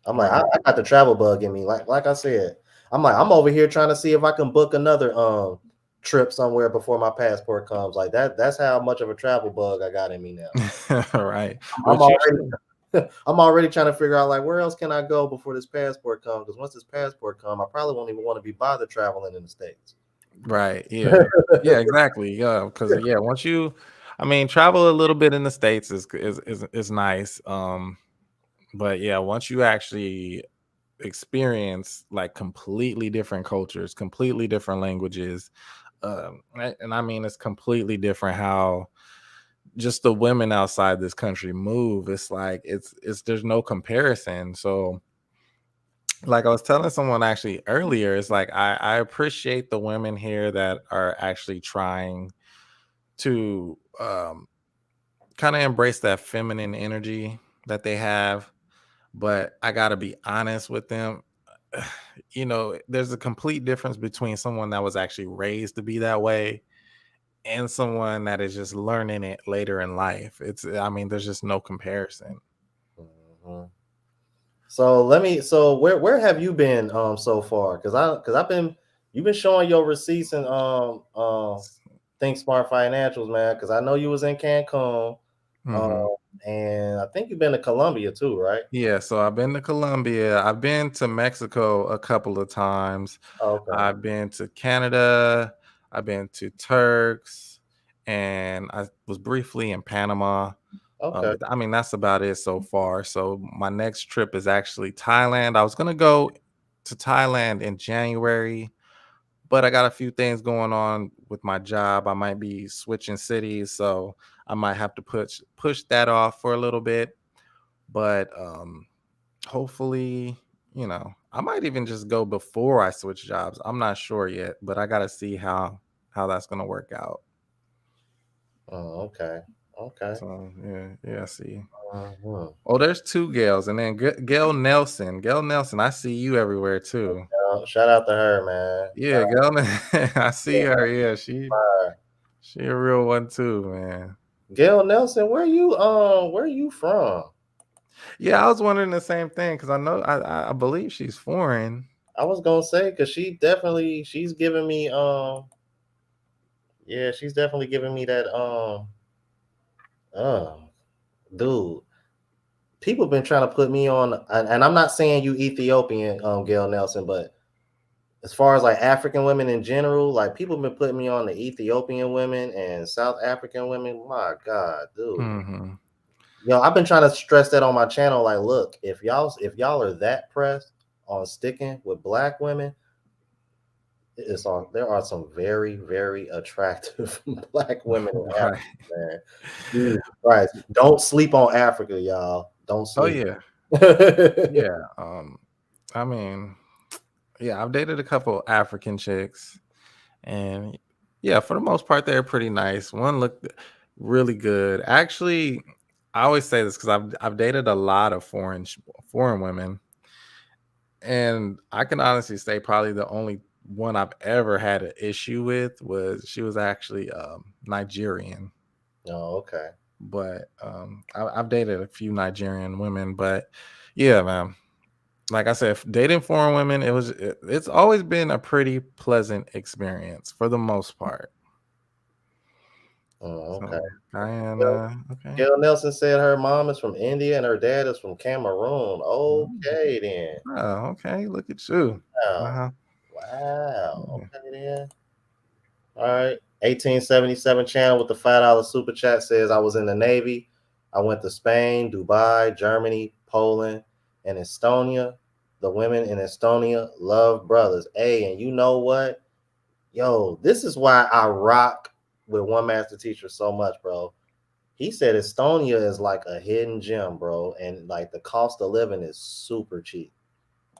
I'm like, Right. I got the travel bug in me. Like I said, I'm like, I'm over here trying to see if I can book another trip somewhere before my passport comes. Like that's how much of a travel bug I got in me now. right. I'm But you already should. I'm already trying to figure out like where else can I go before this passport comes? Because once this passport comes, I probably won't even want to be bothered traveling in the States. Right. Yeah. Yeah, exactly. Yeah. Because yeah, once you I mean, travel a little bit in the States is nice. But yeah, once you actually experience like completely different cultures, completely different languages, and I mean it's completely different how just the women outside this country move. It's like it's there's no comparison. So like I was telling someone actually earlier, it's like I appreciate the women here that are actually trying to kind of embrace that feminine energy that they have. But I gotta be honest with them. You know, there's a complete difference between someone that was actually raised to be that way and someone that is just learning it later in life. I mean, there's just no comparison. Mhm. So let me. So where have you been so far? Because I've been you've been showing your receipts and Think Smart Financials, man. Because I know you was in Cancun, Mhm. um, and I think you've been to Colombia too, right? Yeah, so I've been to Colombia. I've been to Mexico a couple of times. Okay, I've been to Canada. I've been to Turks, and I was briefly in Panama. okay, But I mean, that's about it so far. So my next trip is actually Thailand. I was gonna go to Thailand in January, but I got a few things going on with my job. I might be switching cities, so I might have to push that off for a little bit. But hopefully, I might even just go before I switch jobs. I'm not sure yet, but I got to see how that's gonna work out. okay, okay. So yeah, yeah. See. Mhm. Oh, there's two Gales, and then Gail Nelson. Gail Nelson, I see you everywhere too. Shout out to her, man. Yeah, Gail. I see her. Yeah, Alright. she a real one too, man. Gail Nelson, where you from? Yeah, I was wondering the same thing because I know I believe she's foreign. I was gonna say because she's giving me yeah, she's definitely giving me that uh dude. People been trying to put me on, and I'm not saying you Ethiopian, Gail Nelson, but as far as like African women in general, like people been putting me on the Ethiopian women and South African women. My God, dude. Hmm. I've been trying to stress that on my channel. Like, look, if y'all are that pressed on sticking with black women, there are some very, very attractive black women in Right. Africa, man. Jesus Christ. Don't sleep on Africa, y'all. Don't Oh sleep. yeah, yeah. I mean, yeah, I've dated a couple African chicks, and yeah, for the most part, they're pretty nice. One looked really good. Actually, I always say this because I've dated a lot of foreign women, and I can honestly say probably the only one I've ever had an issue with was she was actually Nigerian. Oh, okay. But I've dated a few Nigerian women, but yeah, man. Like I said, dating foreign women, it's always been a pretty pleasant experience for the most part. Oh, okay. So Gail, Guyana, okay. Gail Nelson said her mom is from India and her dad is from Cameroon. Mm. Okay, then. Oh, okay. Look at you. Wow. Uh-huh. Wow. Yeah. Okay, then. All right. 1877 channel with the $5 super chat says I was in the Navy. I went to Spain, Dubai, Germany, Poland, and Estonia. The women in Estonia love brothers. Hey, and you know what? Yo, this is why I rock with One Master Teacher so much, bro. He said Estonia is like a hidden gem, bro, and like the cost of living is super cheap.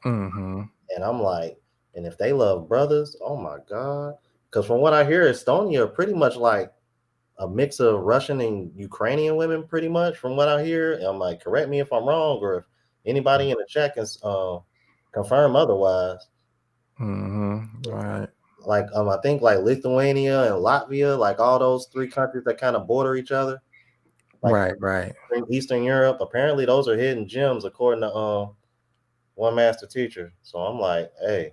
Mm-hmm. And I'm like, and if they love brothers, oh my god. Because from what I hear, Estonia are pretty much like a mix of Russian and Ukrainian women, pretty much, from what I hear. And I'm like, correct me if I'm wrong, or if anybody in the chat can confirm otherwise. Mm-hmm. Right. Like I think like Lithuania and Latvia, like all those three countries that kind of border each other, like Right, right. in Eastern Europe. Apparently, those are hidden gems according to One Master Teacher. So I'm like, hey,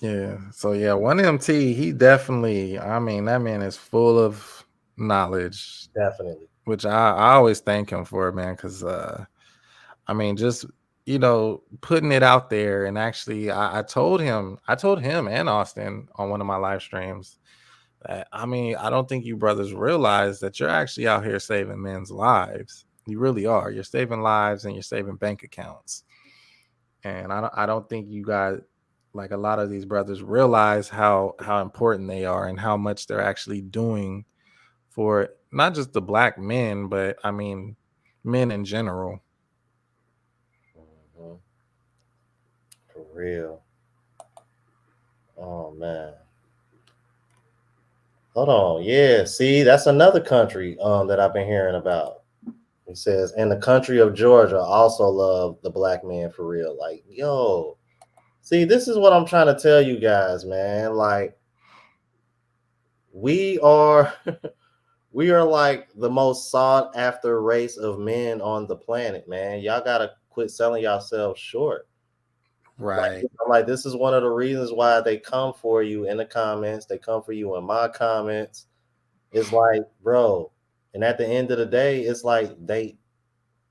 Yeah. So yeah, one MT, he definitely, I mean, that man is full of knowledge, definitely. which I always thank him for, man, because I mean, just putting it out there. And actually, I told him, and Austin on one of my live streams that, I mean, I don't think you brothers realize that you're actually out here saving men's lives. You really are. You're saving lives and you're saving bank accounts. And I don't think you guys, like a lot of these brothers, realize how important they are and how much they're actually doing for not just the black men, but I mean men in general. Mhm. For real. Oh man. Hold on. Yeah, see, that's another country that I've been hearing about. He says, and the country of Georgia also love the black man for real. Like, yo, see, this is what I'm trying to tell you guys, man. Like, we are we are like the most sought after race of men on the planet, man. Y'all gotta quit selling yourselves short. Right. Like this is one of the reasons why they come for you in the comments. They come for you in my comments. It's like, bro, and at the end of the day, it's like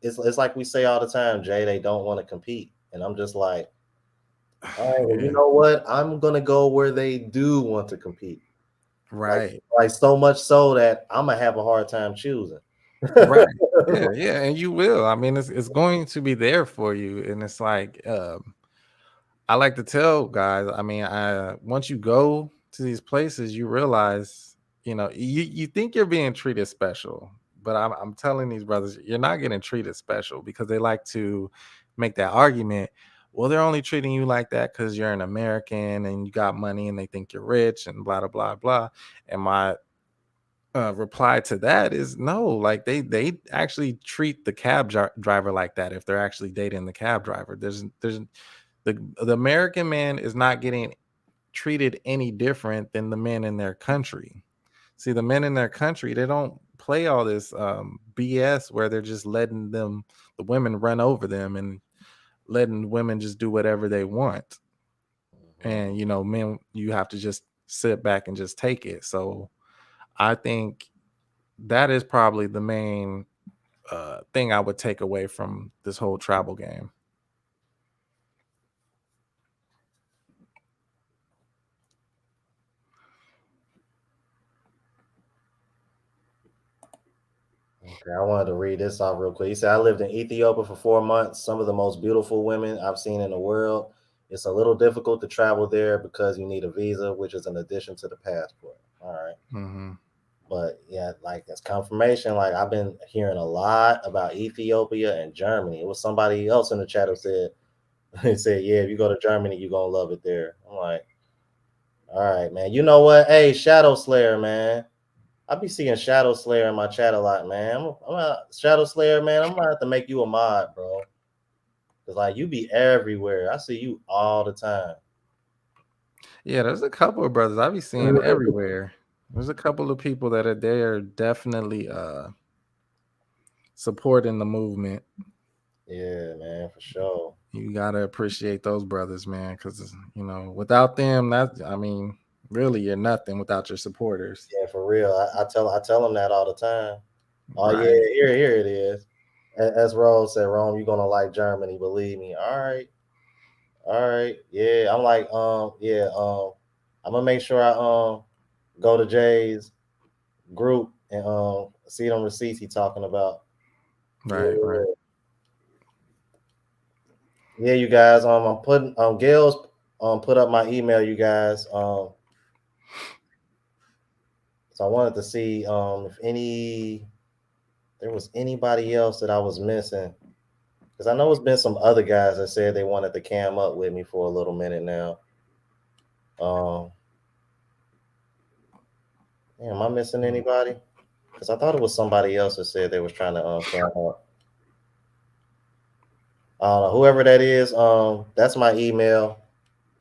it's like we say all the time, Jay, they don't want to compete. And I'm just like, all right, well, you Yeah. know what? I'm gonna go where they do want to compete. Like Right. like so much so that I'm gonna have a hard time choosing. Right. Yeah, yeah, and you will. I mean, it's going to be there for you, and it's like, I like to tell guys. I mean, I once you go to these places, you realize, you think you're being treated special, but I'm telling these brothers, you're not getting treated special because they like to make that argument. Well, they're only treating you like that because you're an American and you got money, and they think you're rich, and blah blah blah blah. And my reply to that is no. Like they actually treat the driver like that if they're actually dating the cab driver. There's the American man is not getting treated any different than the men in their country. See, the men in their country, they don't play all this BS where they're just letting the women run over them and letting women just do whatever they want. And men, you have to just sit back and just take it. So I think that is probably the main thing I would take away from this whole travel game. Okay, I wanted to read this off real quick. He said, I lived in Ethiopia for 4 months. Some of the most beautiful women I've seen in the world. It's a little difficult to travel there because you need a visa, which is an addition to the passport. All right. Mm-hmm. But yeah, like it's confirmation. Like I've been hearing a lot about Ethiopia and Germany. It was somebody else in the chat who said, he said, yeah, if you go to Germany, you're going to love it there. I'm like, all right, man. You know what? Hey, Shadow Slayer, man. I be seeing Shadow Slayer in my chat a lot, man. I'm a Shadow Slayer, man. I'm gonna have to make you a mod, bro. Cause like you be everywhere. I see you all the time. Yeah, there's a couple of brothers I be seeing everywhere. There's a couple of people that are there definitely supporting the movement. Yeah, man, for sure. You gotta appreciate those brothers, man, because without them, I mean, really, you're nothing without your supporters. Yeah, for real. I tell them that all the time. Oh yeah, Right, here it is. As Rose said, Rome, you're gonna like Germany, believe me. All right, yeah. I'm like, yeah, I'm gonna make sure I go to Jay's group and see them receipts he talking about. Yeah, right. yeah, you guys. I'm putting Gail's put up my email, you guys. So I wanted to see if there was anybody else that I was missing. Because I know it's been some other guys that said they wanted to cam up with me for a little minute now. Um, yeah, am I missing anybody? Because I thought it was somebody else that said they was trying to cam up. Whoever that is, that's my email.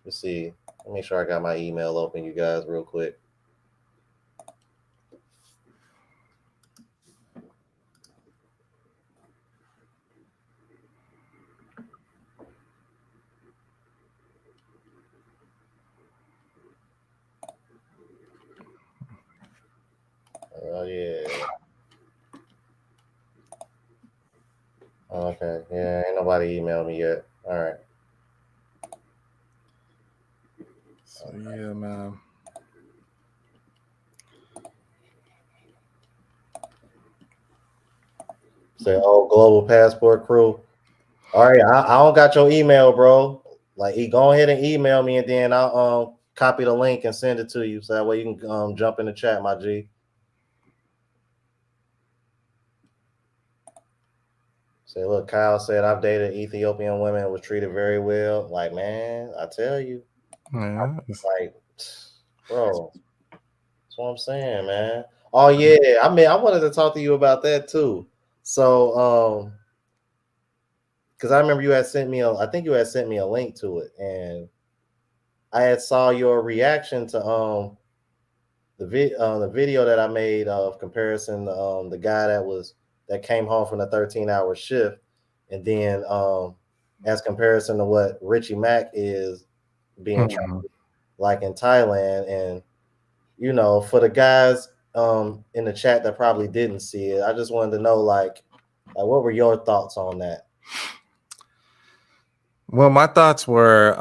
Let's see. Let me make sure I got my email open, you guys, real quick. Oh yeah. Okay. Yeah, ain't nobody nobody emailed me yet. All right. So yeah, man. Say, oh, Global Passport Crew. All right, I don't got your email, bro. Like, go ahead and email me, and then I'll copy the link and send it to you, so that way you can jump in the chat, my G. Say, look, Kyle said I've dated Ethiopian women and was treated very well. Like, man, I tell you, Yeah. like, bro, that's what I'm saying, man. Oh yeah, I mean, I wanted to talk to you about that too. So, because I remember you had sent me I think you had sent me a link to it, and I had saw your reaction to the video that I made of comparison the guy that came home from the 13-hour shift, and then as comparison to what Richie Mack is being Mhm. like in Thailand. And for the guys in the chat that probably didn't see it, I just wanted to know like what were your thoughts on that? Well, my thoughts were,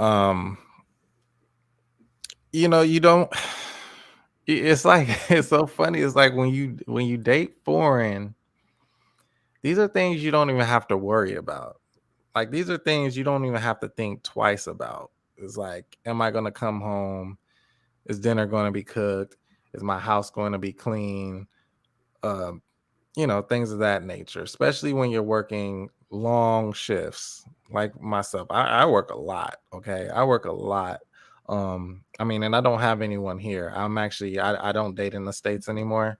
you don't. It's like it's so funny. It's like when you date foreign, these are things you don't even have to worry about. Like these are things you don't even have to think twice about. It's like, am I going to come home? Is dinner going to be cooked? Is my house going to be clean? Um, things of that nature, especially when you're working long shifts like myself. I work a lot. Okay. I work a lot. I mean, and I don't have anyone here. I don't date in the States anymore.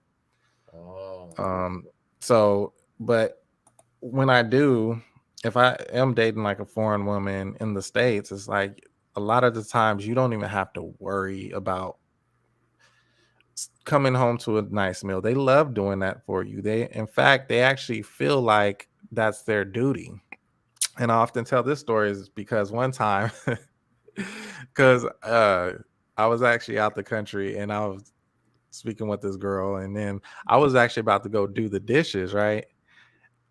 Oh, Um, so, but when I do, if I am dating like a foreign woman in the States, it's like a lot of the times you don't even have to worry about coming home to a nice meal. They love doing that for you. In fact, they actually feel like that's their duty. And I often tell this story is because one time, because I was actually out the country and I was speaking with this girl, and then I was actually about to go do the dishes, right?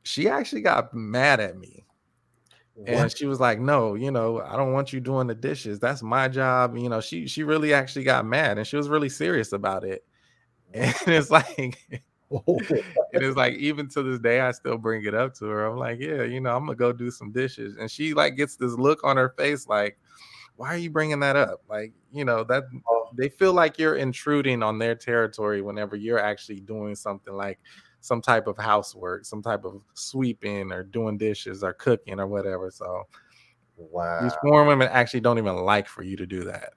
She actually got mad at me. what? And she was like, "No, I don't want you doing the dishes. That's my job." She really actually got mad and she was really serious about it. And it's like it is like even to this day I still bring it up to her. I'm like, "Yeah, I'm gonna go do some dishes." And she like gets this look on her face like, "Why are you bringing that up?" Like, that they feel like you're intruding on their territory whenever you're actually doing something like some type of housework, some type of sweeping or doing dishes or cooking or whatever. So these Wow, foreign women actually don't even like for you to do that.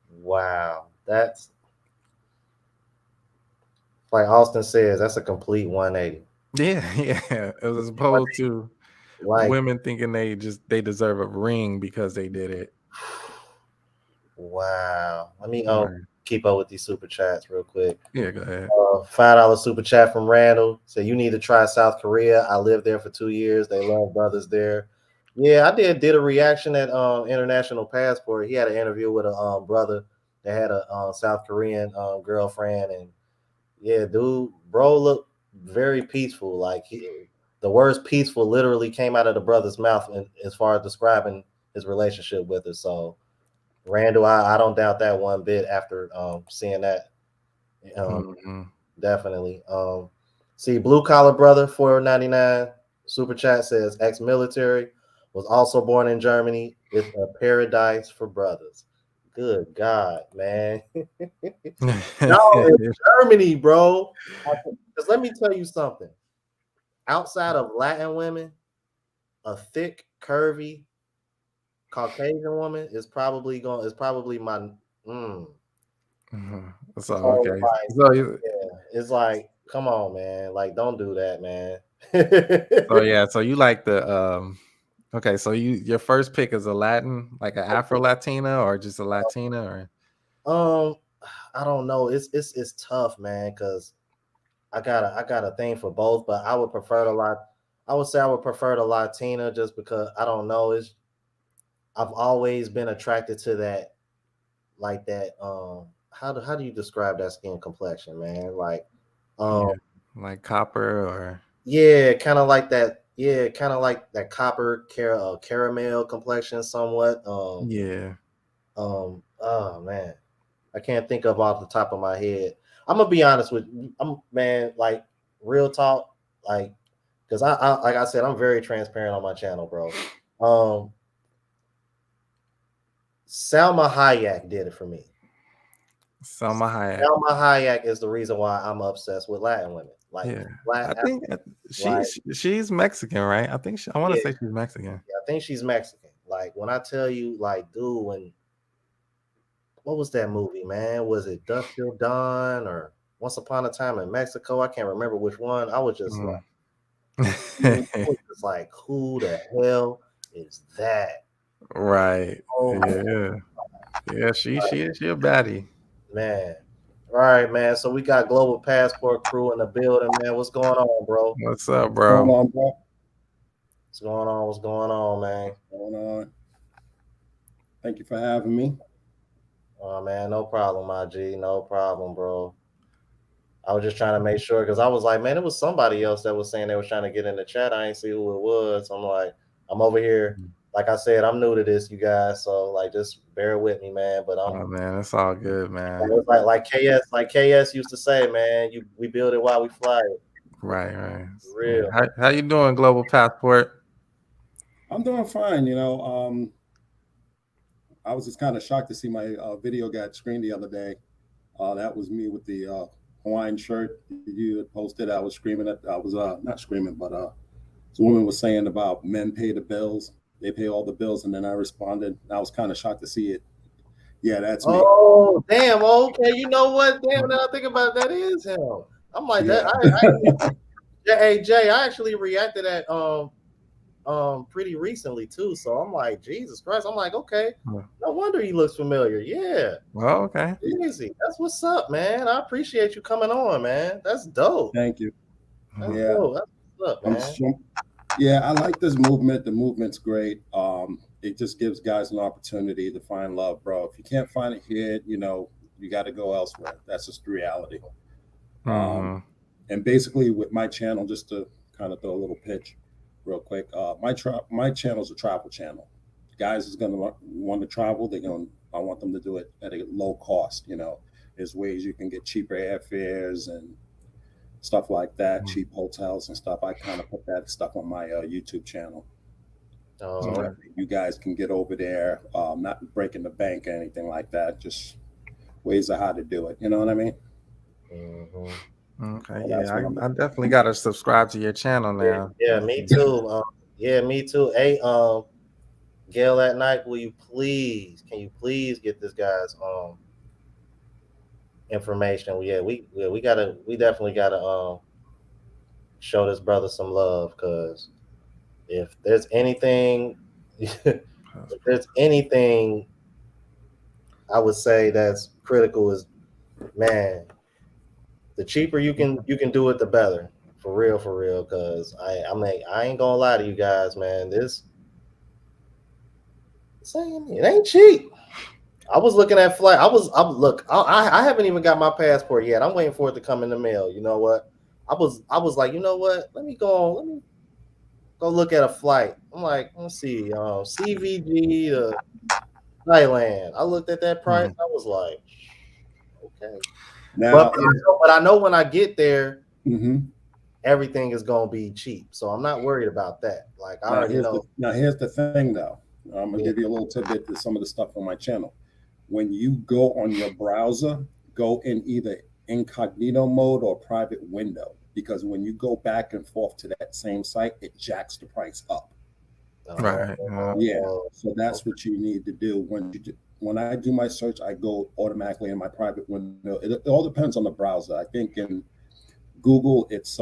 wow, that's like Austin says, that's a complete 180. Yeah, yeah. As opposed to Like, women thinking they deserve a ring because they did it. wow. Let me Right. keep up with these super chats real quick. Yeah, go ahead. $5 super chat from Randall. So you need to try South Korea. I lived there for 2 years. They love brothers there. Yeah, I did a reaction at International Passport. He had an interview with a brother that had a South Korean girlfriend, and yeah, dude, bro, looked very peaceful. Like the words "peaceful" literally came out of the brother's mouth, as far as describing his relationship with her. So Randall, I don't doubt that one bit after seeing that. Um, Mhm. Definitely. See, Blue Collar Brother 4.99 super chat says ex-military, was also born in Germany. It's a paradise for brothers. Good God, man. No, it's Germany, bro. Because let me tell you something. Outside of Latin women, a thick, curvy Caucasian woman is probably my Mhm. So so okay. like So you yeah, it's like, come on, man. Like, don't do that, man. so yeah, so you like the okay, so your first pick is a Latin, like an Afro Latina or just a Latina or um, I don't know. It's tough, man, because I got a thing for both, but I would prefer the lot. I would say I would prefer the Latina just because I don't know. I've always been attracted to that, like that. How do you describe that skin complexion, man? Like, um, yeah, like copper or yeah, kind of like that yeah, kind of like that caramel complexion, somewhat. Yeah. Oh man, I can't think of off the top of my head. I'm gonna be honest with you. I'm man, like real talk, like because like I said, I'm very transparent on my channel, bro. Um, Salma Hayek did it for me. Selma Hayek. Salma Hayek is the reason why I'm obsessed with Latin women, like Yeah. flat I out. think Like she's Mexican, right? I want to yeah, say she's Mexican. yeah, I think she's Mexican. Like when I tell you, like, dude, when what was that movie, man? Was it Dusk Till Dawn or Once Upon a Time in Mexico? I can't remember which one. I was just like, Mm. I was just like, who the hell is that? Right. Oh Yeah. Yeah, she a baddie. man. All right, man. So we got Global Passport crew in the building, man. What's going on, bro? What's up, What's going bro? on, bro? What's going on? What's going on, man? What's going on? Thank you for having me. Oh man, no problem, my G. No problem, bro. I was just trying to make sure because I was like, man, it was somebody else that was saying they was trying to get in the chat. I ain't see who it was. I'm like, I'm over here. Like I said, I'm new to this, you guys. So like, just bear with me, man. But Oh man, it's all good, man. it's like KS used to say, man. We build it while we fly it. Right, right. Yeah. Real. How you doing, Global Passport? I'm doing fine. I was just kind of shocked to see my video got screened the other day. That was me with the Hawaiian shirt you had posted. I was screaming at. I was not screaming, but this woman was saying about men pay the bills. They pay all the bills, and then I responded. I was kind of shocked to see it. Yeah, that's me. Oh damn. Okay. You know what? Damn. Now I think about it, that is him. I'm like that. Yeah. Hey Jay, I actually reacted at pretty recently too. So I'm like, Jesus Christ. I'm like, okay. No wonder he looks familiar. Yeah. Well, okay. Easy. That's what's up, man. I appreciate you coming on, man. That's dope. Thank you. That's Yeah. dope. That's what's up, man. Yeah, I like this movement. The movement's great. It just gives guys an opportunity to find love, bro. If you can't find it here, you got to go elsewhere. That's just the reality. And basically, with my channel, just to kind of throw a little pitch, real quick, my channel's a travel channel. Guys is gonna want to travel. I want them to do it at a low cost. There's ways you can get cheaper airfares and stuff like that, cheap hotels and stuff. I kind of put that stuff on my YouTube channel. So that you guys can get over there, not breaking the bank or anything like that. Just ways of how to do it. You know what I mean? Okay. Yeah, I definitely got to subscribe to your channel now. Yeah, me too. Yeah, me too. Hey, Gail at night, can you please get this guy's information? We definitely gotta show this brother some love, because if there's anything I would say that's critical is, man, the cheaper you can do it, the better. For real, because I ain't gonna lie to you guys, man. It ain't cheap. I was looking at flight. I haven't even got my passport yet. I'm waiting for it to come in the mail. You know what? I was like, you know what? Let me go look at a flight. I'm like, let's see, CVG to Thailand. I looked at that price. I was like, okay. Now, but I know when I get there, mm-hmm. everything is gonna be cheap. So I'm not worried about that. Like I already know. Now here's the thing, though. I'm gonna give you a little tidbit to some of the stuff on my channel. When you go on your browser, go in either incognito mode or private window, because when you go back and forth to that same site, it jacks the price up. Right. Yeah. So that's what you need to do when I do my search. I go automatically in my private window. It all depends on the browser. I think in Google it's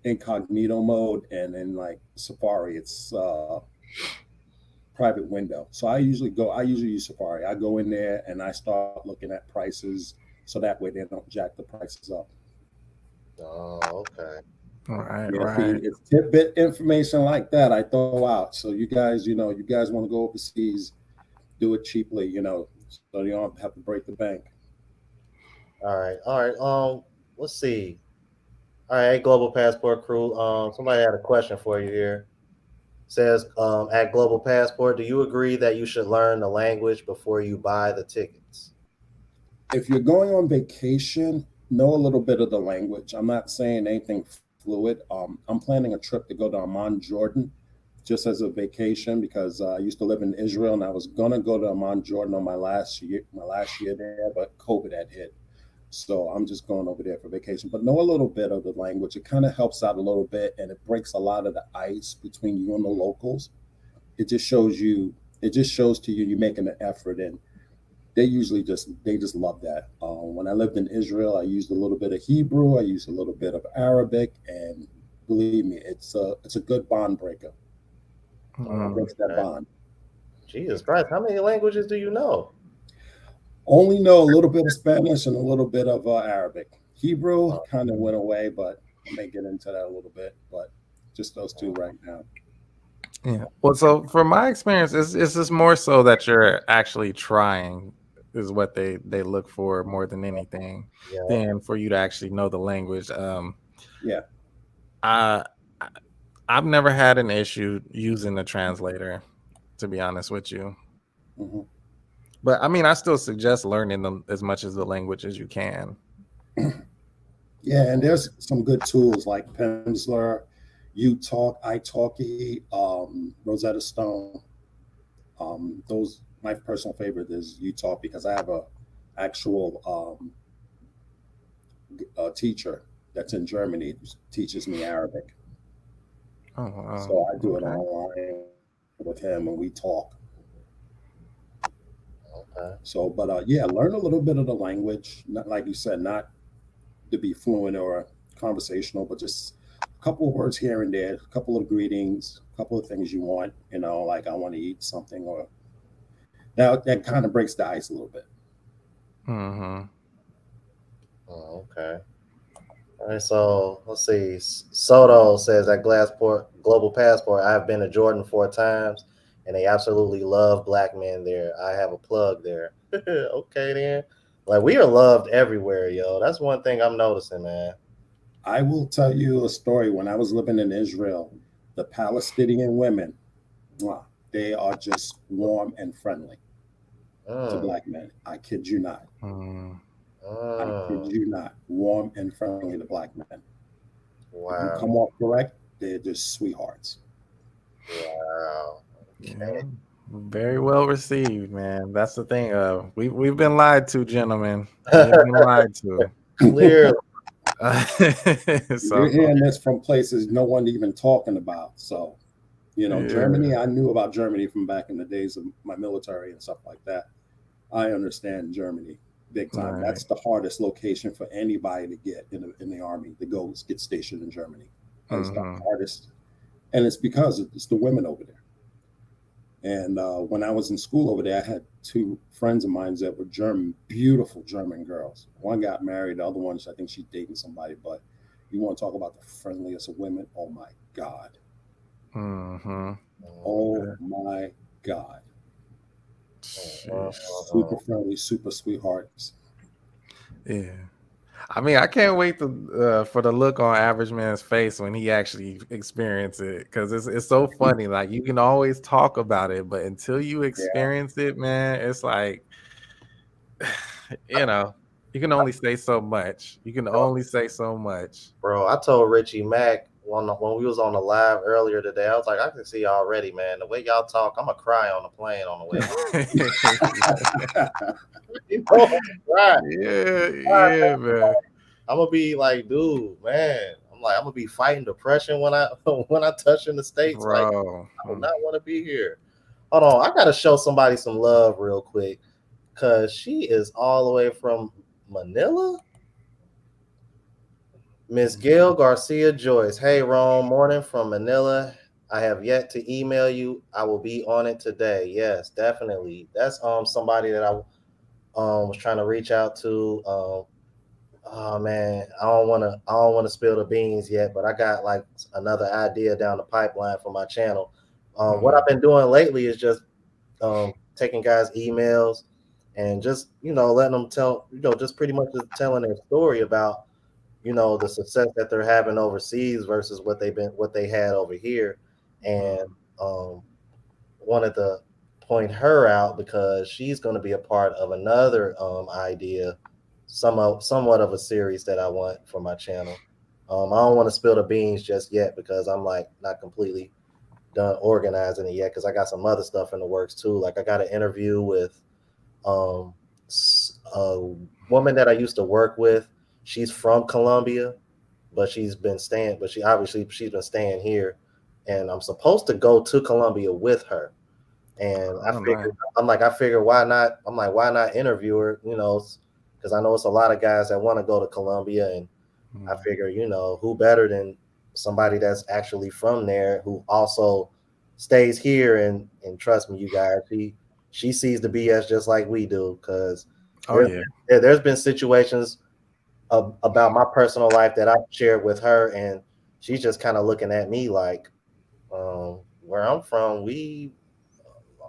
incognito mode, and in like Safari it's private window. So I usually use Safari. I go in there and I start looking at prices, so that way they don't jack the prices up. Oh, okay. Right. It's tidbit information like that I throw out. So you guys want to go overseas, do it cheaply, so you don't have to break the bank. All right. Let's see. All right, Global Passport crew. Somebody had a question for you here. Says, at Global Passport, do you agree that you should learn the language before you buy the tickets? If you're going on vacation, know a little bit of the language. I'm not saying anything fluid. I'm planning a trip to go to Amman, Jordan, just as a vacation because I used to live in Israel and I was gonna go to Amman, Jordan on my last year there, but COVID had hit. So I'm just going over there for vacation. But know a little bit of the language. It kind of helps out a little bit and it breaks a lot of the ice between you and the locals. It just shows you, it just shows to you you're making an effort and they just love that. When I lived in Israel, I used a little bit of Hebrew, I used a little bit of Arabic, and believe me, it's a good bond breaker. It Mm. breaks that Okay. bond. Jesus Christ, how many languages do you know? Only know a little bit of Spanish and a little bit of Arabic. Hebrew Oh, kind of went away, but I may get into that a little bit. But just those two right now. Yeah. Well, so from my experience, it's just more so that you're actually trying is what they look for more than anything, yeah. than for you to actually know the language. Yeah. I I- I've never had an issue using the translator, to be honest with you. Hmm. But I mean, I still suggest learning them as much as the language as you can. Yeah, and there's some good tools like Pimsleur, You Talk, iTalki, Rosetta Stone. Those my personal favorite is You Talk because I have a actual teacher that's in Germany who teaches me Arabic. Oh, wow. So I do it Okay. online with him and we talk. Okay. So, but yeah, learn a little bit of the language. Not like you said, not to be fluent or conversational, but just a couple of words here and there, a couple of greetings, a couple of things you want. You know, like I want to eat something, or that kind of breaks the ice a little bit. Mm-hmm. Oh, okay. All right, so let's see. Soto says at Glassport Global Passport, I've been to Jordan 4 times, and they absolutely love black men there. I have a plug there. Okay, then. Like we are loved everywhere, yo. That's one thing I'm noticing, man. I will tell you a story. When I was living in Israel, the Palestinian women, mwah, they are just warm and friendly to Mm, black men. I kid you not. Mm. I kid mm, you not. Warm and friendly to black men. If you wow, come off correct, they're just sweethearts. wow. Yeah. Okay, Very well received, man. That's the thing. We've been lied to, gentlemen. We have been lied to. clearly. You're So hearing this from places no one even talking about. So, you know, yeah. Germany, I knew about Germany from back in the days of my military and stuff like that. I understand Germany big time. Right. That's the hardest location for anybody to get in the army to go get stationed in Germany. That is the Mm-hmm. hardest, and it's because it's the women over there. And when I was in school over there, I had two friends of mine that were German, beautiful German girls. One got married, the other one, I think she's dating somebody. But you want to talk about the friendliest of women? Oh my God. Mm-hmm. Oh my God. Sheesh. Super friendly, super sweethearts. Yeah. I mean, I can't wait to for the look on Average Man's face when he actually experience it, because it's so funny. Like you can always talk about it, but until you Yeah. experience it, man, it's like you know, you can only say so much. You can only say so much. Bro, I told Richie Mack when we was on the live earlier today, I was like, I can see already, man. The way y'all talk, I'm gonna cry on the plane on the way home. You know, I'm Yeah, cry, yeah, man. I'm gonna be like, dude, man. I'm gonna be fighting depression when I when I touch in the states. Like, Bro. I do not want to be here. Hold on, I gotta show somebody some love real quick, cause she is all the way from Manila. Miss Gail Garcia Joyce. Hey, Rome, morning from Manila. I have yet to email you. I will be on it today. Yes, definitely. That's somebody that I was trying to reach out to. Oh man, I don't wanna spill the beans yet, but I got like another idea down the pipeline for my channel. What I've been doing lately is just taking guys' emails and just letting them tell just pretty much just telling their story about the success that they're having overseas versus what they had over here, and wanted to point her out because she's going to be a part of another idea, somewhat of a series that I want for my channel. I don't want to spill the beans just yet because I'm like not completely done organizing it yet because I got some other stuff in the works too. Like I got an interview with um, a woman that I used to work with. She's from Colombia, but she's been staying here, and I'm supposed to go to Colombia with her. And Oh, nice. I figure why not? I'm like, why not interview her? Because I know it's a lot of guys that want to go to Colombia, and I figure, who better than somebody that's actually from there who also stays here and trust me, you guys, she sees the BS just like we do. Because Oh yeah. there's been situations about my personal life that I've shared with her, and she's just kind of looking at me like, where I'm from,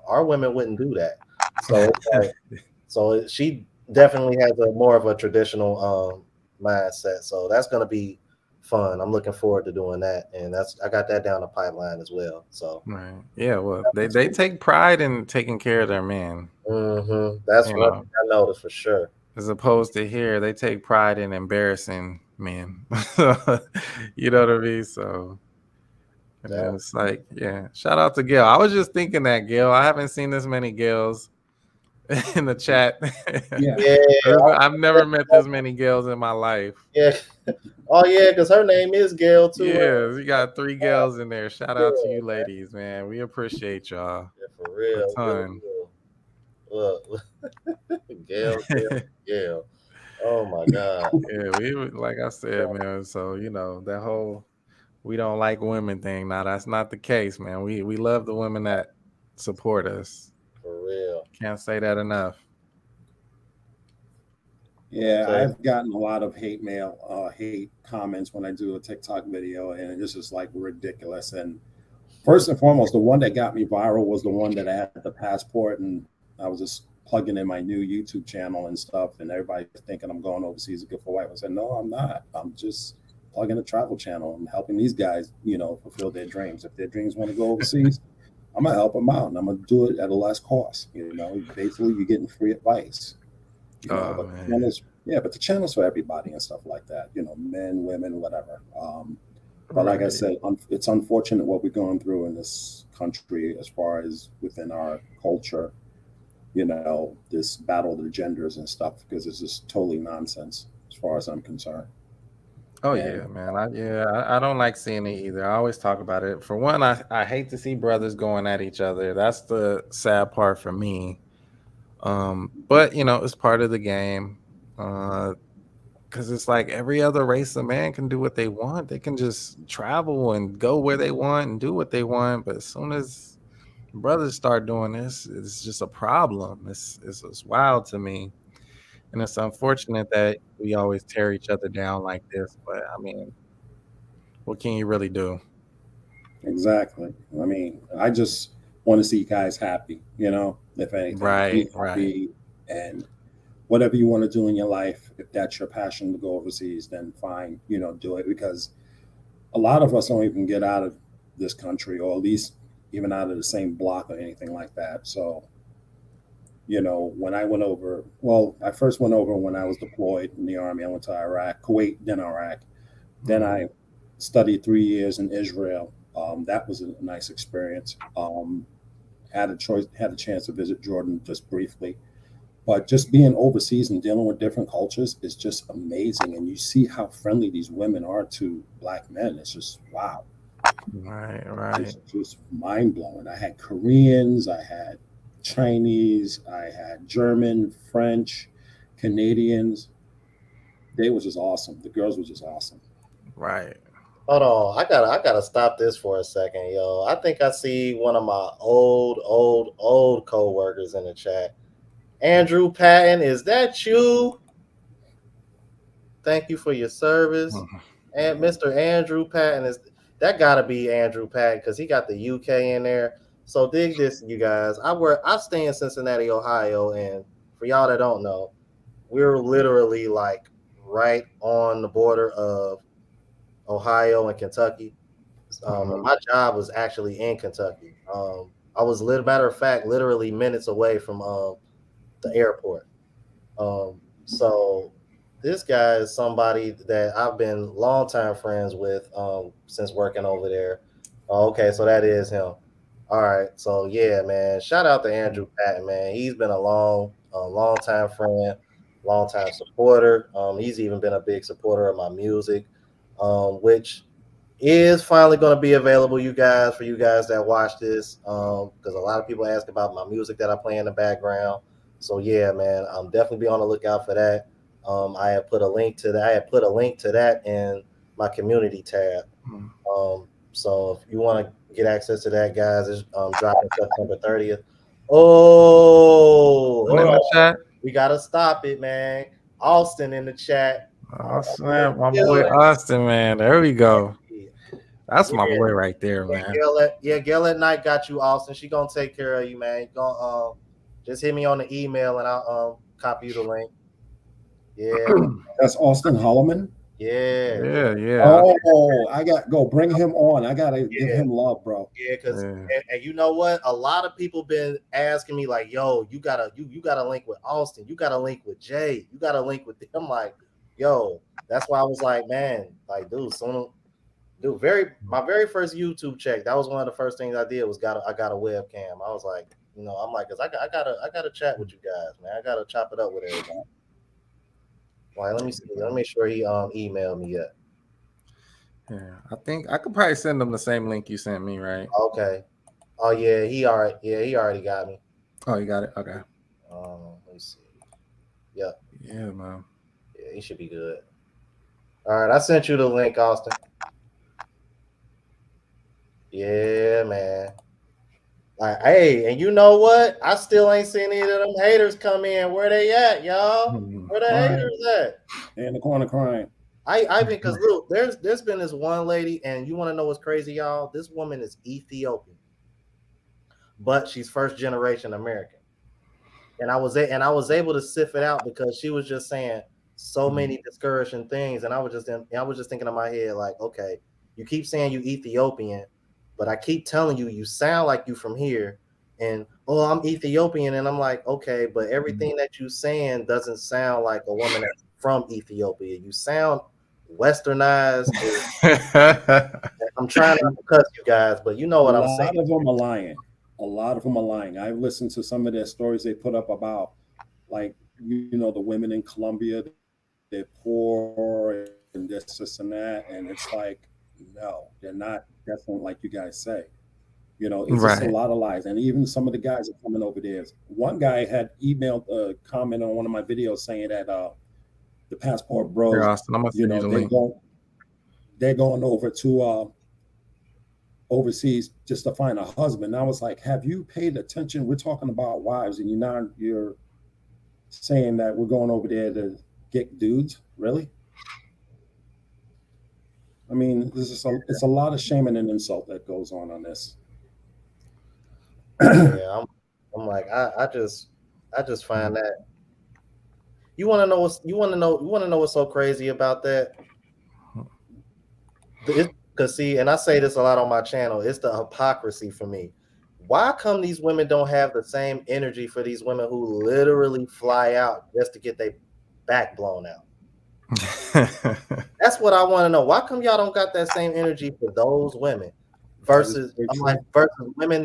our women wouldn't do that. So it's like, she definitely has a more of a traditional mindset. So that's gonna be fun. I'm looking forward to doing that, and I got that down the pipeline as well. So Right. Yeah. Well, they take pride in taking care of their man. that's You one know, thing I noticed for sure. as opposed to here, they take pride in embarrassing men. You know what I mean? So, and then it's like, yeah. Shout out to Gail. I was just thinking that, Gail. I haven't seen this many Gails in the chat. Yeah. I've never met this many Gails in my life. Yeah. Oh yeah, because her name is Gail too. Yeah, you got 3 Gails in there. Shout out to you ladies, man. We appreciate y'all. Yeah, for real. A ton. Look, Gail. Oh my God. Yeah, like I said, man. So that whole we don't like women thing. Now that's not the case, man. We love the women that support us. For real. Can't say that enough. Yeah, I've gotten a lot of hate mail, hate comments when I do a TikTok video, and it's just like ridiculous. And first and foremost, the one that got me viral was the one that I had the passport, and I was just plugging in my new YouTube channel and stuff, and everybody thinking I'm going overseas to good for wife. I said, no, I'm not. I'm just plugging a travel channel and helping these guys, fulfill their dreams. If their dreams want to go overseas, I'm gonna help them out, and I'm gonna do it at a less cost. Basically, you're getting free advice. But the channel's for everybody and stuff like that. Men, women, whatever. But like I said, it's unfortunate what we're going through in this country as far as within our culture. This battle of the genders and stuff, because it's just totally nonsense as far as I'm concerned. Oh yeah, man. I don't like seeing it either. I always talk about it. For one, I hate to see brothers going at each other. That's the sad part for me. But it's part of the game. Because it's like every other race of man can do what they want. They can just travel and go where they want and do what they want. But as soon as brothers start doing this, it's just a problem. It's wild to me. And it's unfortunate that we always tear each other down like this. But I mean, what can you really do? Exactly. I mean, I just want to see you guys happy, if anything. Right. And whatever you want to do in your life, if that's your passion to go overseas, then fine, do it. Because a lot of us don't even get out of this country, or at least even out of the same block or anything like that. So, when I went over, I first went over when I was deployed in the Army. I went to Iraq, Kuwait, then Iraq. Then I studied 3 years in Israel. That was a nice experience. Had a chance to visit Jordan just briefly. But just being overseas and dealing with different cultures is just amazing. And you see how friendly these women are to Black men. It's just, wow. Right. It's just mind blowing. I had Koreans, I had Chinese, I had German, French, Canadians. They were just awesome. The girls were just awesome. Right. Hold on, I gotta stop this for a second, yo. I think I see one of my old co-workers in the chat. Andrew Patton, is that you? Thank you for your service. And Mr. Andrew Patton, that gotta be Andrew Patton because he got the UK in there. So dig this, you guys. I stay in Cincinnati, Ohio, and for y'all that don't know, we're literally like right on the border of Ohio and Kentucky. And my job was actually in Kentucky. I was, matter of fact, literally minutes away from the airport. So this guy is somebody that I've been longtime friends with since working over there. Okay, so that is him. All right, so yeah, man. Shout out to Andrew Patton, man. He's been a long time friend, long time supporter. He's even been a big supporter of my music, which is finally going to be available, for you guys that watch this, because a lot of people ask about my music that I play in the background. So yeah, man, I'm definitely be on the lookout for that. I have put a link to that. I have put a link to that in my community tab. So if you want to get access to that, guys, it's dropping September 30th. Oh, in the chat. We gotta stop it, man. Austin in the chat. Oh snap, my boy Austin, man. There we go. That's my boy right there, man. Gail at Night got you, Austin. She gonna take care of you, man. Gonna just hit me on the email and I'll copy you the link. Yeah, That's Austin Holloman. Yeah. Oh, I got go bring him on. I gotta give him love, bro. Yeah, because and you know what? A lot of people been asking me like, "Yo, you gotta link with Austin. You gotta link with Jay. You gotta link with them." I'm like, "Yo," that's why I was like, "Man, like, dude, my very first YouTube check. That was one of the first things I did was I got a webcam. I was like, I'm like, cause I gotta chat with you guys, man. I gotta chop it up with everybody. Like, let me see. Let me make sure he emailed me yet. Yeah, I think I could probably send him the same link you sent me, right? Okay. Oh yeah, he already got me. Oh, you got it. Okay. Let me see. Yep. Yeah, man. Yeah, he should be good. All right, I sent you the link, Austin. Yeah, man. Like, hey, and you know what? I still ain't seen any of them haters come in. Where they at, y'all? Where the haters at? They're in the corner crying. I think because look, there's been this one lady, and you want to know what's crazy, y'all? This woman is Ethiopian, but she's first generation American. And I was able to sift it out because she was just saying so many discouraging things, and I was just thinking in my head like, okay, you keep saying you Ethiopian, but I keep telling you sound like you from here, and I'm Ethiopian, and I'm like, okay, but everything that you saying doesn't sound like a woman that's from Ethiopia. You sound westernized. I'm trying to cuss you guys, but you know what I'm saying. A lot of them are lying. A lot of them are lying. I've listened to some of their stories they put up about, like, the women in Colombia, they're poor and this and that, and it's like, no, they're not definitely like you guys say. It's just a lot of lies. And even some of the guys are coming over there. One guy had emailed a comment on one of my videos saying that the passport bros, they're going over to overseas just to find a husband. And I was like, have you paid attention? We're talking about wives, and you're saying that we're going over there to get dudes? Really? I mean, it's a lot of shame and an insult that goes on this. Yeah, I'm like, I just find that. You want to know what's so crazy about that? Because see, and I say this a lot on my channel, it's the hypocrisy for me. Why come these women don't have the same energy for these women who literally fly out just to get their back blown out? That's what I want to know. Why come y'all don't got that same energy for those women versus men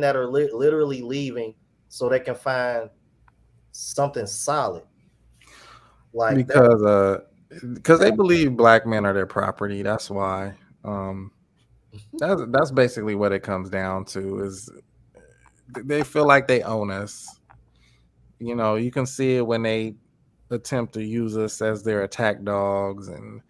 that are literally leaving so they can find something solid? Like, because they believe black men are their property. That's why. That's basically what it comes down to. Is they feel like they own us. You can see it when they attempt to use us as their attack dogs and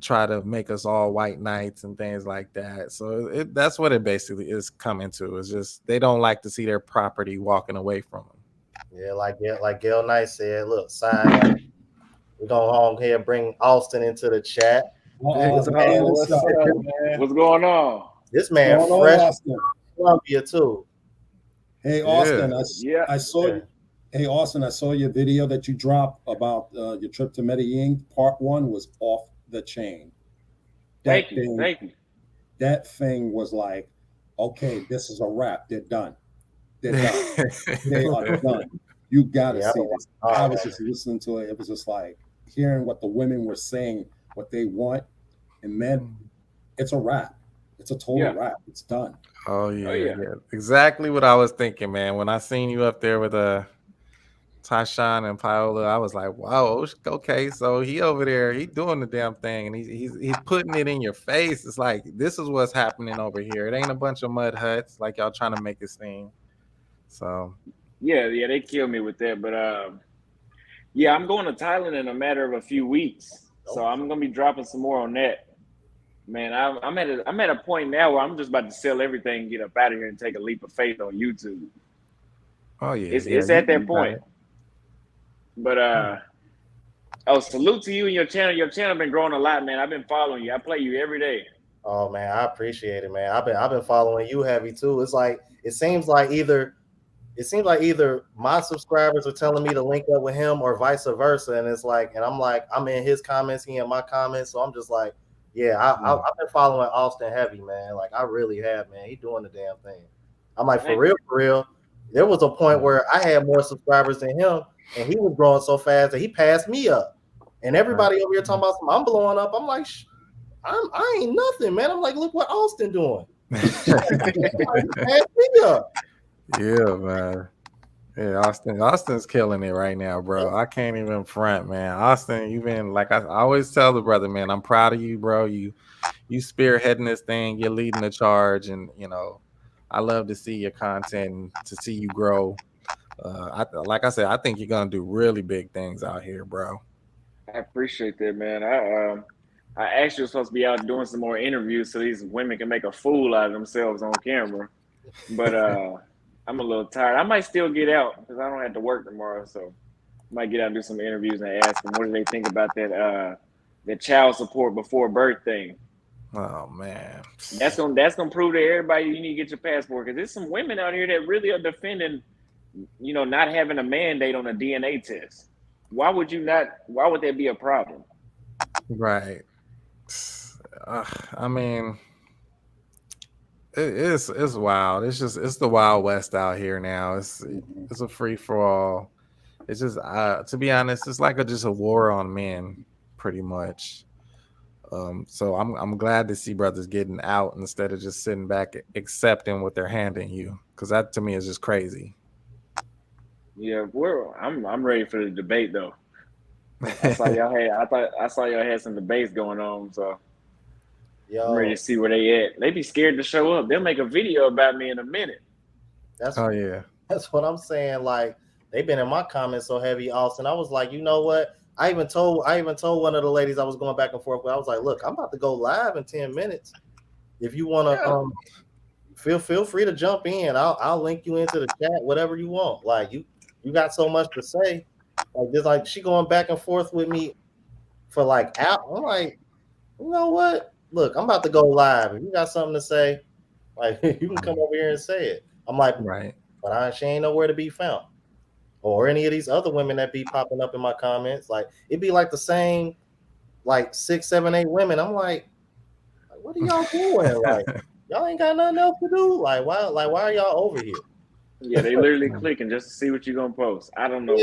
try to make us all white knights and things like that. So that's what it basically is coming to. It's just they don't like to see their property walking away from them. Yeah, like Gail Knight said, look, side, we're going home here and bring Austin into the chat. What's going on? This man fresh from Colombia too. Hey, Austin, I saw you. Hey, Austin, I saw your video that you dropped about your trip to Medellin. Part 1 was off the chain. Thank you. That thing was like, okay, this is a wrap. They're done. They're done. They are done. You got to see this. I was just listening to it. It was just like hearing what the women were saying, what they want. And man, it's a wrap. It's a total wrap. It's done. Oh yeah. Exactly what I was thinking, man. When I seen you up there with Tyshawn and Paola, I was like, wow, okay, so he over there, he doing the damn thing, and he's putting it in your face. It's like, this is what's happening over here. It ain't a bunch of mud huts like y'all trying to make it seem. So yeah, they killed me with that, but I'm going to Thailand in a matter of a few weeks, so I'm gonna be dropping some more on that. Man, I'm at a point now where I'm just about to sell everything, and get up out of here, and take a leap of faith on YouTube. Oh yeah, it's at that point. But salute to you and your channel. Your channel been growing a lot, man. I've been following you. I play you every day. Oh man, I appreciate it, man. I've been following you heavy too. It's like it seems like either my subscribers are telling me to link up with him or vice versa, and it's like, and I'm in his comments, he in my comments, so I'm just like, yeah, I've been following Austin heavy, man. Like I really have, man. He doing the damn thing. I'm like, for real. There was a point where I had more subscribers than him, and he was growing so fast that he passed me up. And everybody over here talking about I'm blowing up. I'm like, I ain't nothing, man. I'm like, look what Austin doing. Passed me up. Yeah, man. Yeah, Austin's killing it right now, bro. I can't even front, man. Austin, you've been, like I always tell the brother, man, I'm proud of you, bro. You spearheading this thing, you're leading the charge, and I love to see your content and to see you grow. Like I said, I think you're gonna do really big things out here, bro. I appreciate that, man. I actually was supposed to be out doing some more interviews so these women can make a fool out of themselves on camera, but I'm a little tired. I might still get out because I don't have to work tomorrow, so I might get out and do some interviews and ask them what do they think about that child support before birth thing. Oh man, that's gonna prove to everybody you need to get your passport, because there's some women out here that really are defending, not having a mandate on a DNA test. Why would that be a problem? Right. I mean, it's wild. It's the Wild West out here now. It's a free for all. It's just to be honest, it's like just a war on men, pretty much. So I'm glad to see brothers getting out instead of just sitting back accepting what they're handing you, because that to me is just crazy. Yeah, I'm ready for the debate though. I saw y'all had some debates going on, so I'm ready to see where they at. They be scared to show up. They'll make a video about me in a minute. That's what I'm saying. Like, they've been in my comments so heavy, Austin. I was like, you know what? I even told one of the ladies I was going back and forth with. I was like, look, I'm about to go live in 10 minutes. If you want to, feel free to jump in. I'll link you into the chat, whatever you want. Like, you got so much to say. Like, just like she going back and forth with me for like out. I'm like, you know what? Look, I'm about to go live. If you got something to say, like, you can come over here and say it. I'm like, right, but she ain't nowhere to be found. Or any of these other women that be popping up in my comments, like it'd be like the same, like 6, 7, 8 women. I'm like what are y'all doing? Like, y'all ain't got nothing else to do. Like, why are y'all over here? Yeah, they literally clicking just to see what you're gonna post. I don't know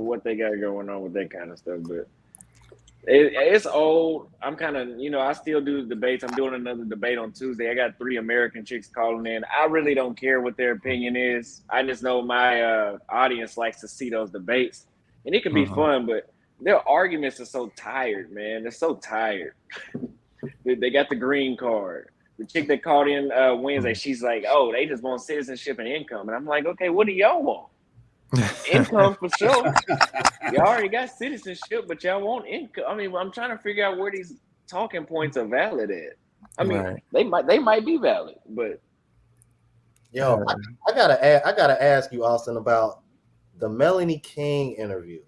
what they got going on with that kind of stuff, but it's old. I'm kind of, I still do debates. I'm doing another debate on Tuesday. I got 3 American chicks calling in. I really don't care what their opinion is. I just know my audience likes to see those debates, and it can be fun, but their arguments are so tired, man. They're so tired. They got the green card. The chick that called in Wednesday, she's like, oh, they just want citizenship and income. And I'm like, okay, what do y'all want? Income for sure. Y'all already got citizenship, but y'all want income. I mean, I'm trying to figure out where these talking points are valid at. I mean, they might be valid, but yo, I gotta ask you, Austin, about the Melanie King interview.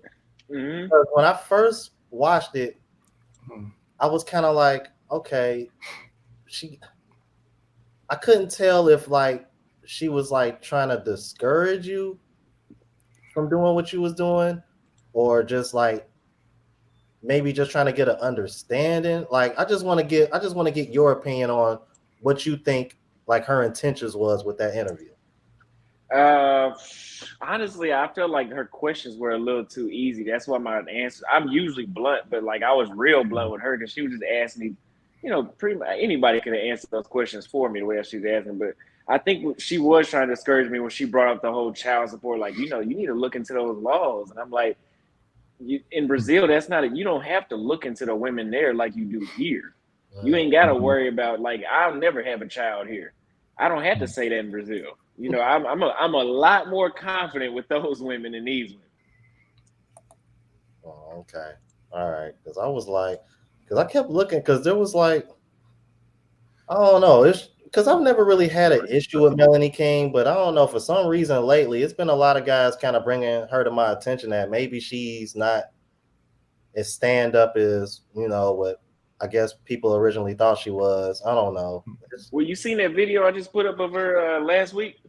Because when I first watched it, I was kind of like, okay, I couldn't tell if like she was like trying to discourage you from doing what you was doing, or just like maybe just trying to get an understanding? Like, I just want to get your opinion on what you think like her intentions was with that interview. Honestly, I felt like her questions were a little too easy. That's why my answer. I'm usually blunt, but like I was real blunt with her because she was just asking me. Pretty much anybody could have answered those questions for me the way she was asking. But I think she was trying to discourage me when she brought up the whole child support. Like, you need to look into those laws. And I'm like, in Brazil, that's not you don't have to look into the women there like you do here. You ain't got to worry about, like, I'll never have a child here. I don't have to say that in Brazil. I'm a lot more confident with those women than these women. Oh, okay. All right. Because I kept looking, because there was like, I don't know. It's because I've never really had an issue with Melanie King, but I don't know, for some reason lately, it's been a lot of guys kind of bringing her to my attention that maybe she's not as stand up as, what I guess people originally thought she was. I don't know. Well, you seen that video I just put up of her last week?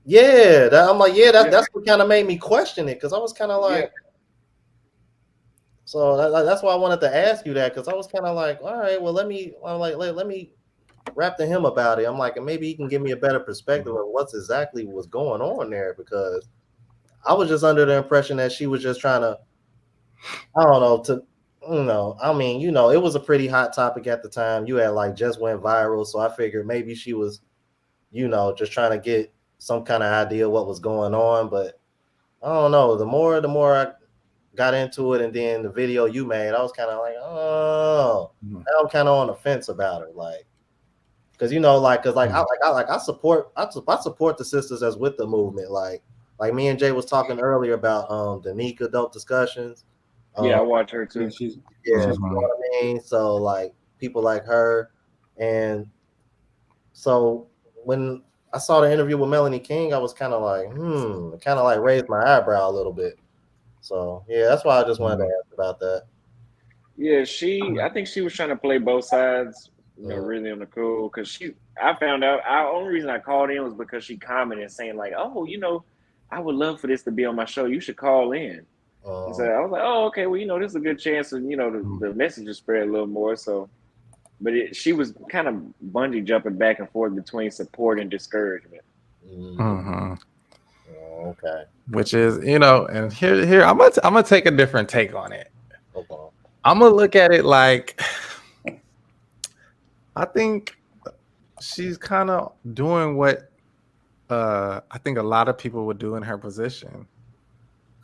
Yeah, I'm like, that's what kind of made me question it, because I was kind of like, so that's why I wanted to ask you that, because I was kind of like, all right, well, let me rap to him about it. I'm like, and maybe he can give me a better perspective of what's exactly was going on there, because I was just under the impression that she was just trying to, I don't know, I mean, it was a pretty hot topic at the time. You had like just went viral, so I figured maybe she was, just trying to get some kind of idea what was going on. But I don't know. The more I got into it, and then the video you made, I was kind of like, oh, now I'm kind of on the fence about it, like, because I support the sisters that's with the movement, like me and Jay was talking earlier about the Nika Dope discussions. Yeah, I watch her too. She's you know what I mean? So like people like her, and so when I saw the interview with Melanie King, I was kind of like, it kind of like raised my eyebrow a little bit. So yeah, that's why I just wanted to ask about that. Yeah, I think she was trying to play both sides, really on the cool. Because I found out, the only reason I called in was because she commented saying like, oh, I would love for this to be on my show. You should call in. So I was like, oh, okay, well, this is a good chance of, the message to spread a little more. So, but she was kind of bungee jumping back and forth between support and discouragement. Okay. Which is, and here I'm gonna take a different take on it. Okay. I'm gonna look at it like, I think she's kind of doing what I think a lot of people would do in her position.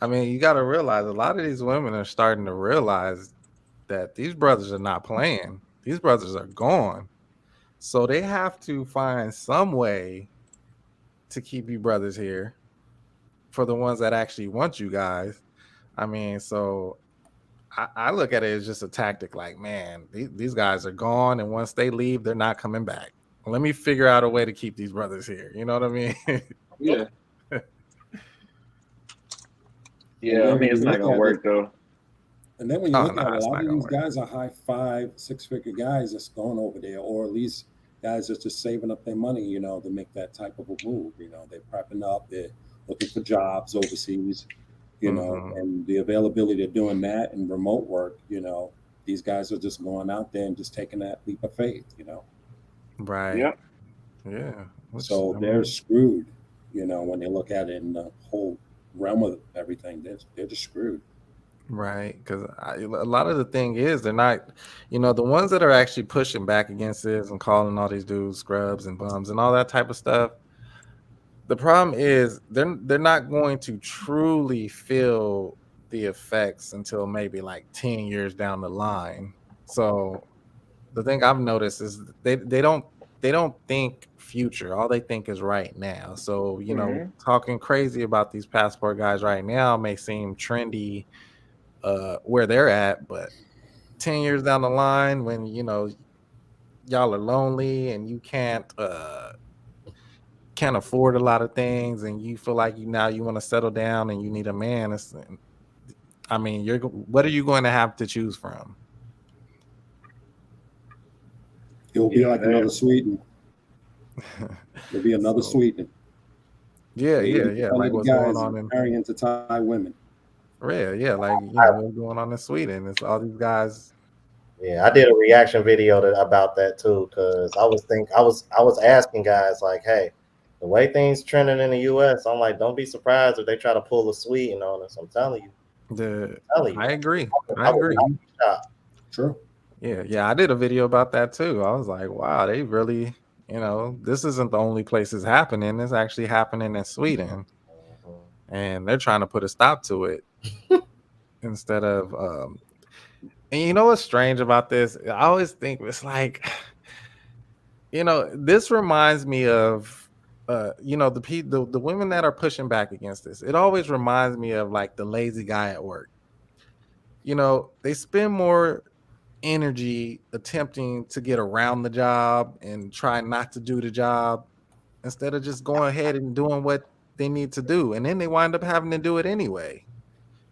I mean, you got to realize a lot of these women are starting to realize that these brothers are not playing. These brothers are gone. So they have to find some way to keep you brothers here for the ones that actually want you guys. I mean, so I look at it as just a tactic, like, man, these guys are gone, and once they leave, they're not coming back. Let me figure out a way to keep these brothers here. You know what I mean? Yeah. Yeah, I mean, it's not going to work, though. And then when you look at it, a lot of these guys are high 5, 6-figure guys that's going over there, or at least guys that's just saving up their money, to make that type of a move. They're prepping up, they're looking for jobs overseas, and the availability of doing that and remote work, these guys are just going out there and just taking that leap of faith, Right. Yep. Yeah. So they're screwed, when they look at it in the whole realm of everything. They're just screwed. Right, because a lot of the thing is they're not, the ones that are actually pushing back against this and calling all these dudes scrubs and bums and all that type of stuff. The problem is they're not going to truly feel the effects until maybe like 10 years down the line. So the thing I've noticed is they don't think future. All they think is right now. So, talking crazy about these passport guys right now may seem trendy where they're at, but 10 years down the line, when y'all are lonely and you can't afford a lot of things, and you feel like you want to settle down and you need a man, what are you going to have to choose from? It'll be like another Sweden. It'll be another Sweden. Yeah, yeah, Maybe yeah. one Like of the what's going guys on in marrying to Thai women. yeah, like what's going on in Sweden. It's all these guys. Yeah, I did a reaction video about that too, because I was asking guys like, hey, the way things trending in the US, I'm like, don't be surprised if they try to pull a Sweden on us. I'm telling you. I agree. I I would agree. not be shocked. True. Yeah, yeah. I did a video about that too. I was like, wow, they really, this isn't the only place it's happening. It's actually happening in Sweden. Mhm. And they're trying to put a stop to it instead of and you know what's strange about this? I always think it's like, this reminds me of the women that are pushing back against this. It always reminds me of like the lazy guy at work. They spend more energy attempting to get around the job and try not to do the job instead of just going ahead and doing what they need to do, and then they wind up having to do it anyway.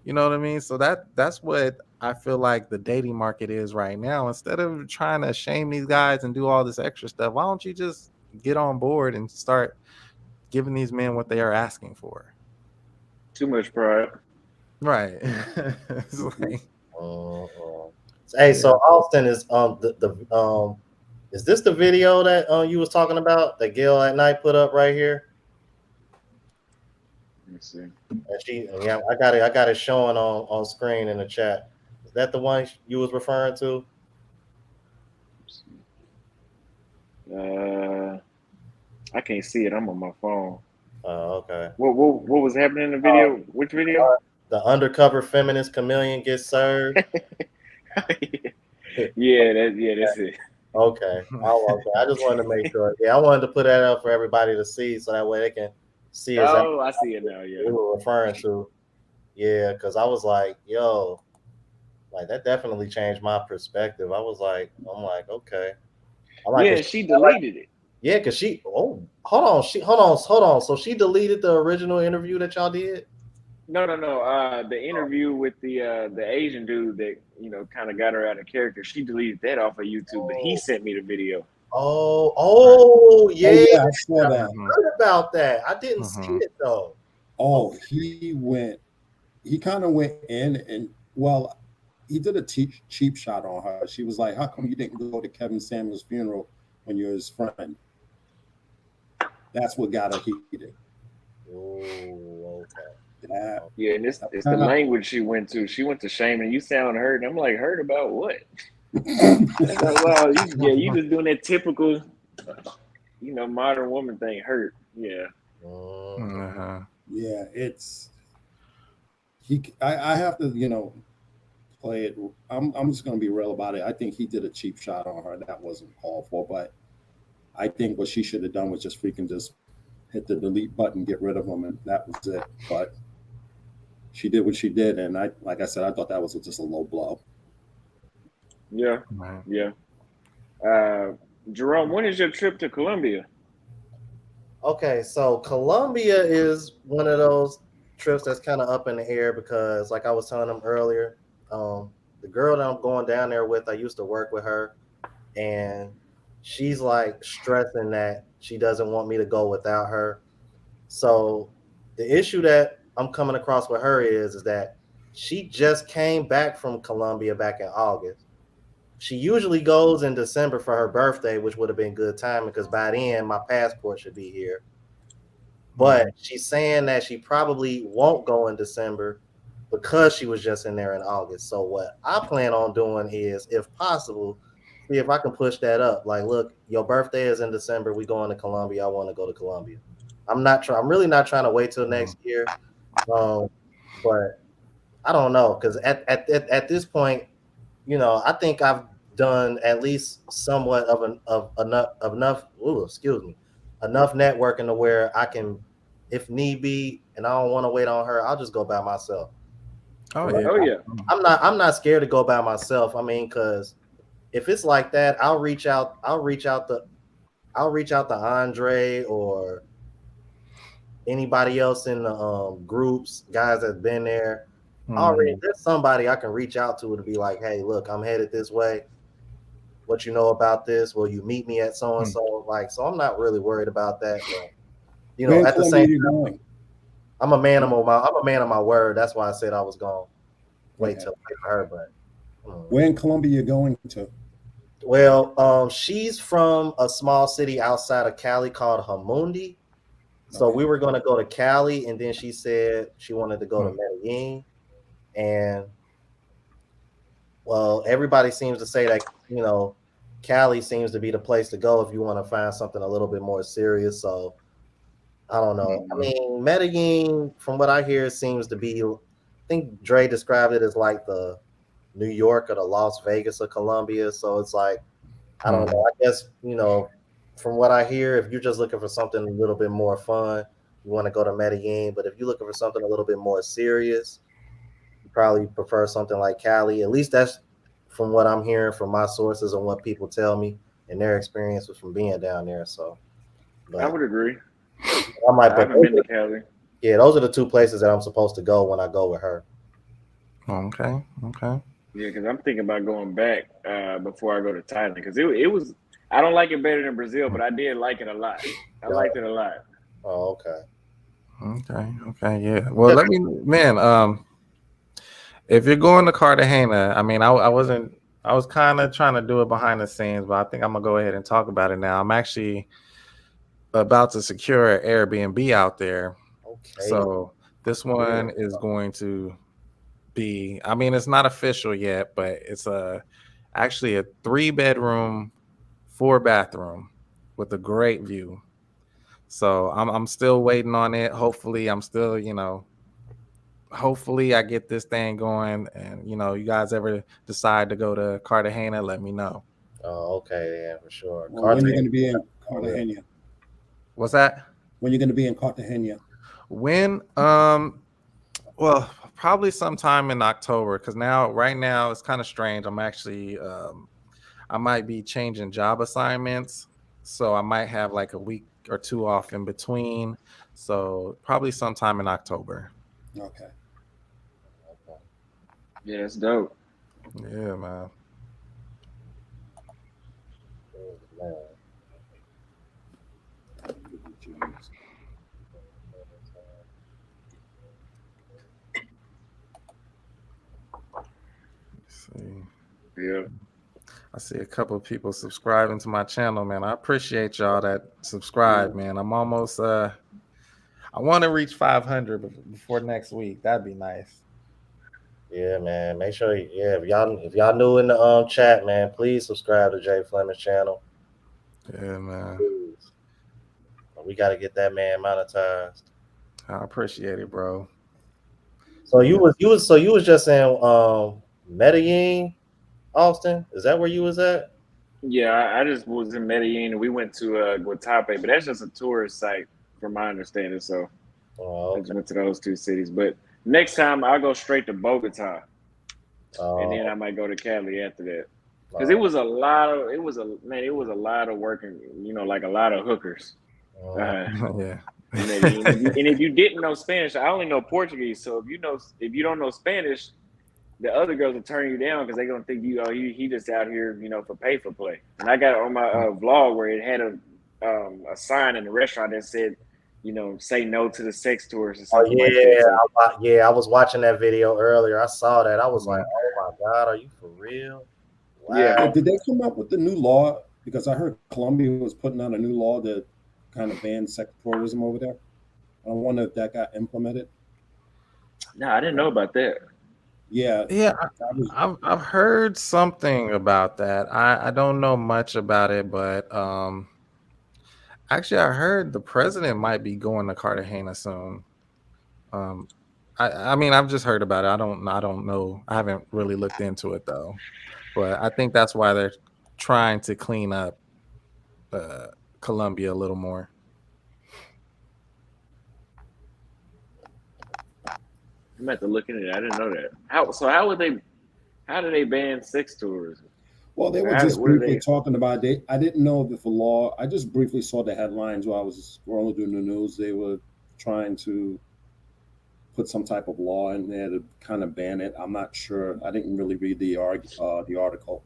You know what I mean? So that's what I feel like the dating market is right now. Instead of trying to shame these guys and do all this extra stuff, why don't you just get on board and start giving these men what they are asking for? Too much pride. Right. It's like, Mhm. Hey, so yeah. Austin is is this the video that you was talking about that Gail at night put up right here? Let me see. And yeah, I got it showing on screen in the chat. Is that the one you was referring to? I can't see it. I'm on my phone. Oh, okay. What was happening in the video? Which video? The undercover feminist chameleon gets served. That's it. Okay. I just wanted to make sure. Yeah, I wanted to put that up for everybody to see, so that way they can see exactly Oh, I see it now. what Yeah. we were referring to. Yeah, because I was like, yo, like that definitely changed my perspective. I'm like, okay. I'm like, Yeah, she deleted it. yeah, because hold on. So she deleted the original interview that y'all did? No. The interview with the Asian dude that kind of got her out of character. She deleted that off of YouTube, but he sent me the video. Yeah. Yeah, I saw that. I heard about that. I didn't see Mhm. it though. Oh, he kind of went in and, well, he did a cheap shot on her. She was like, how come you didn't go to Kevin Samuel's funeral when you're his friend? That's what got her heated. Oh, okay. Yeah, and it's the language she went to. She went to shaming. You sound hurt. And I'm like, hurt about what? Well, you just doing that typical, modern woman thing. Hurt. Yeah. Uh-huh. Yeah, I have to, play it. I'm just gonna be real about it. I think he did a cheap shot on her. That wasn't called for, but I think what she should have done was just freaking just hit the delete button, get rid of him, and that was it. But she did what she did, and like I said, I thought that was just a low blow. Yeah. Right. Yeah. Jerome, when is your trip to Colombia? Okay, so Colombia is one of those trips that's kind of up in the air because, like I was telling them earlier, the girl that I'm going down there with, I used to work with her, and she's like stressing that she doesn't want me to go without her. So the issue that I'm coming across with her is that she just came back from Colombia back in August. She usually goes in December for her birthday, which would have been good timing because by then my passport should be here. But she's saying that she probably won't go in December because she was just in there in August. So what I plan on doing is, if possible, see if I can push that up. Like, look, your birthday is in December. We going to Colombia. I want to go to Colombia. I'm really not trying to wait till next year. But I don't know, because at this point, I think I've done at least somewhat of enough. Ooh, excuse me, enough networking to where I can, if need be, and I don't want to wait on her, I'll just go by myself. Oh Like, yeah. Oh yeah. I'm not scared to go by myself. I mean, because if it's like that, I'll reach out to Andre or anybody else in the groups, guys that's been there. Already, there's somebody I can reach out to be like, hey, look, I'm headed this way. What you know about this? Will you meet me at so and so? Like, so I'm not really worried about that. But you Where know, in at the Colombia are same you time, going? I'm a man of my word. That's why I said I was gonna wait Okay. till wait for her. But Where in Colombia you going to? well, she's from a small city outside of Cali called Hamundi. So Okay. we were gonna go to Cali, and then she said she wanted to go to Hmm. Medellin, and well, everybody seems to say that Cali seems to be the place to go if you want to find something a little bit more serious. So I don't know. I Mhm. mean, Medellin, from what I hear, seems to be. I think Dre described it as like the New York or the Las Vegas of Colombia. So it's like I don't know. Mhm. I guess from what I hear, if you're just looking for something a little bit more fun, you want to go to Medellin. But if you're looking for something a little bit more serious, you probably prefer something like Cali. At least that's from what I'm hearing from my sources and what people tell me and their experiences from being down there. So, I but would agree. I might. I But haven't been to Cali. yeah, those are the two places that I'm supposed to go when I go with her. Okay. Okay. Yeah, because I'm thinking about going back before I go to Thailand. Because it was, I don't like it better than Brazil, but I did like it a lot. I liked it a lot. Oh, okay. Okay. Okay. Yeah. Well, let me, man. If you're going to Cartagena, I mean, I wasn't. I was kind of trying to do it behind the scenes, but I think I'm gonna go ahead and talk about it now. I'm actually about to secure an Airbnb out there. Okay. So this one is going to be, I mean, it's not official yet, but it's actually a 3-bedroom, 4-bathroom with a great view. So I'm still waiting on it. Hopefully I'm still, hopefully I get this thing going, and you guys ever decide to go to Cartagena, let me know. Oh, okay. Yeah, for sure. Well, when you're going to be in Yeah. Cartagena? What's that? When you're going to be in Cartagena? When well, probably sometime in October, because right now it's kind of strange. I'm actually I might be changing job assignments, so I might have like a week or two off in between. So probably sometime in October. Okay. Yeah, it's dope. Yeah, man. Man. Let's see. Yeah. I see a couple of people subscribing to my channel, man. I appreciate y'all that subscribe, man. I'm almost I want to reach 500 before next week. That'd be nice. Yeah, man. Make sure, if y'all new in the chat, man, please subscribe to Jay Fleming's channel. Yeah, man. Please. We got to get that man monetized. I appreciate it, bro. So you was just in Medellin, Austin? Is that where you was at? Yeah, I just was in Medellin and we went to Guatape, but that's just a tourist site from my understanding. So Oh, I okay. just went to those two cities. But next time I'll go straight to Bogota. And then I might go to Cali after that. Because it was a lot of it was a lot of working, like a lot of hookers. Yeah. And if you didn't know Spanish, I only know Portuguese. So if you don't know Spanish, the other girls will turn you down because they're gonna think he just out here, for pay for play. And I got on my vlog where it had a sign in the restaurant that said, say no to the sex tours or something like that. So, I was watching that video earlier. I saw that. I was like, oh my God, are you for real? Wow. yeah. Did they come up with the new law? Because I heard Colombia was putting out a new law that kind of banned sex tourism over there. I wonder if that got implemented. No, I didn't know about that. Yeah. Yeah, I've heard something about that. I don't know much about it, but actually I heard the president might be going to Cartagena soon. I mean I've just heard about it. I don't know. I haven't really looked into it though. But I think that's why they're trying to clean up Colombia a little more. I'm at to look into it. I didn't know that. How do they ban sex tourism? Well, they were just briefly talking about it. I didn't know if the law. I just briefly saw the headlines while I was scrolling through the news. They were trying to put some type of law in there to kind of ban it. I'm not sure. I didn't really read the article,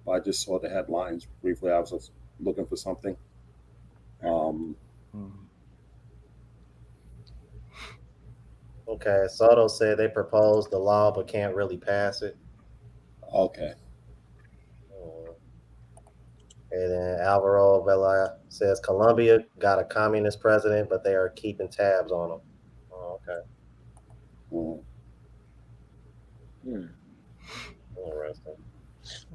but I just saw the headlines briefly. I was just looking for something. Okay, Soto said they proposed the law but can't really pass it. Okay. And then Alvaro Vela says Colombia got a communist president, but they are keeping tabs on him. Oh, okay. Interesting.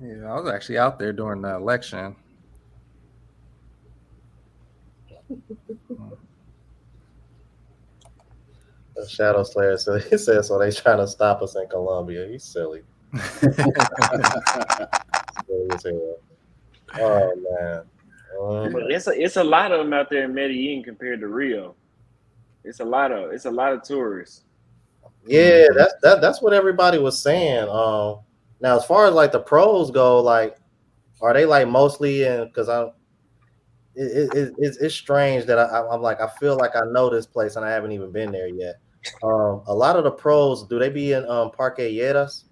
Yeah, I was actually out there during the election. The Shadow Slayer said he said so they trying to stop us in Colombia. He's silly. Silly as hell. Oh man. But it's a lot of them out there in Medellin compared to Rio. It's a lot of tourists. Yeah, that's what everybody was saying. Now as far as like the pros go, like are they like mostly in? Because it's strange that I'm like I feel like I know this place and I haven't even been there yet. A lot of the pros, do they be in Parque Lleras?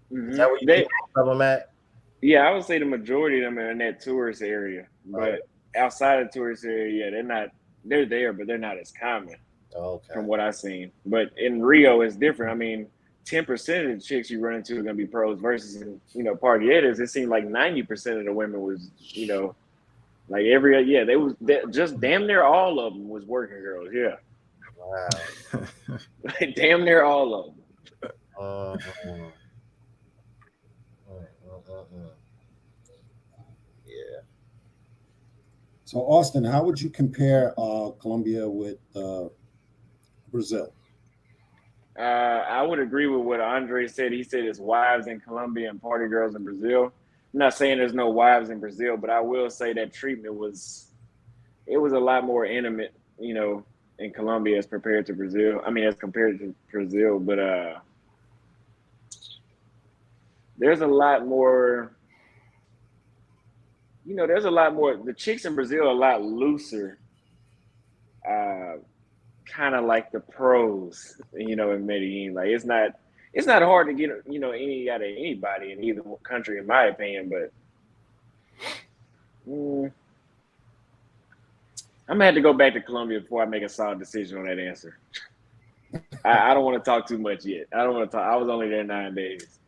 Mm-hmm. Is that where you keep most of them at? Yeah, I would say the majority of them are in that tourist area, but outside of the tourist area, yeah, they're not. They're there, but they're not as common. Okay. From what I've seen, but in Rio, it's different. I mean, 10% of the chicks you run into are going to be pros versus in, partyators. It seemed like 90% of the women was, like just damn near all of them was working girls. Yeah. Wow. Damn near all of them. Yeah. So, Austin, how would you compare Colombia with Brazil? I would agree with what Andre said. He said it's wives in Colombia and party girls in Brazil. I'm not saying there's no wives in Brazil, but I will say that treatment was a lot more intimate, in Colombia as compared to Brazil. As compared to Brazil, but there's a lot more. There's a lot more. The chicks in Brazil are a lot looser. Kind of like the pros, in Medellin. Like it's not hard to get, any out of anybody in either country, in my opinion. But I'm gonna have to go back to Colombia before I make a solid decision on that answer. I don't want to talk too much yet. I don't want to talk. I was only there 9 days.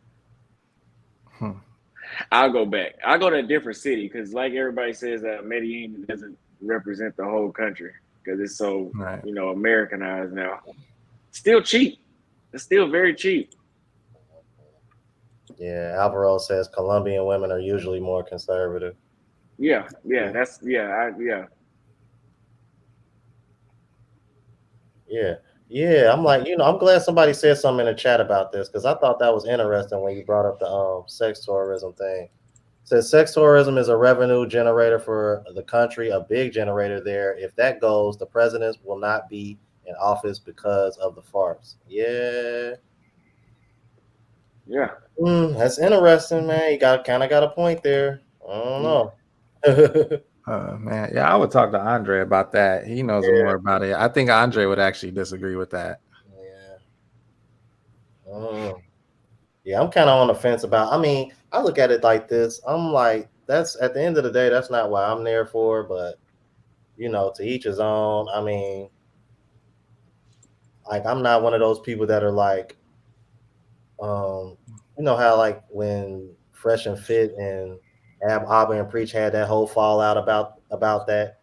I'll go back. I'll go to a different city because, like everybody says, Medellin doesn't represent the whole country because it's so, Americanized now. Still cheap. It's still very cheap. Yeah, Alvaro says Colombian women are usually more conservative. Yeah. Yeah. I'm like, I'm glad somebody said something in the chat about this because I thought that was interesting when you brought up the sex tourism thing. It says sex tourism is a revenue generator for the country, a big generator there. If that goes, the president will not be in office because of the farce. Yeah. Yeah. That's interesting, man. You got a point there. I don't know. Man, yeah, I would talk to Andre about that. He knows more about it. I think Andre would actually disagree with that. Yeah. Yeah, I'm kind of on the fence about. I look at it like this. I'm like, that's at the end of the day, that's not what I'm there for. But to each his own. Like I'm not one of those people that are like, how like when Fresh and Fit and Abba and Preach had that whole fallout about that.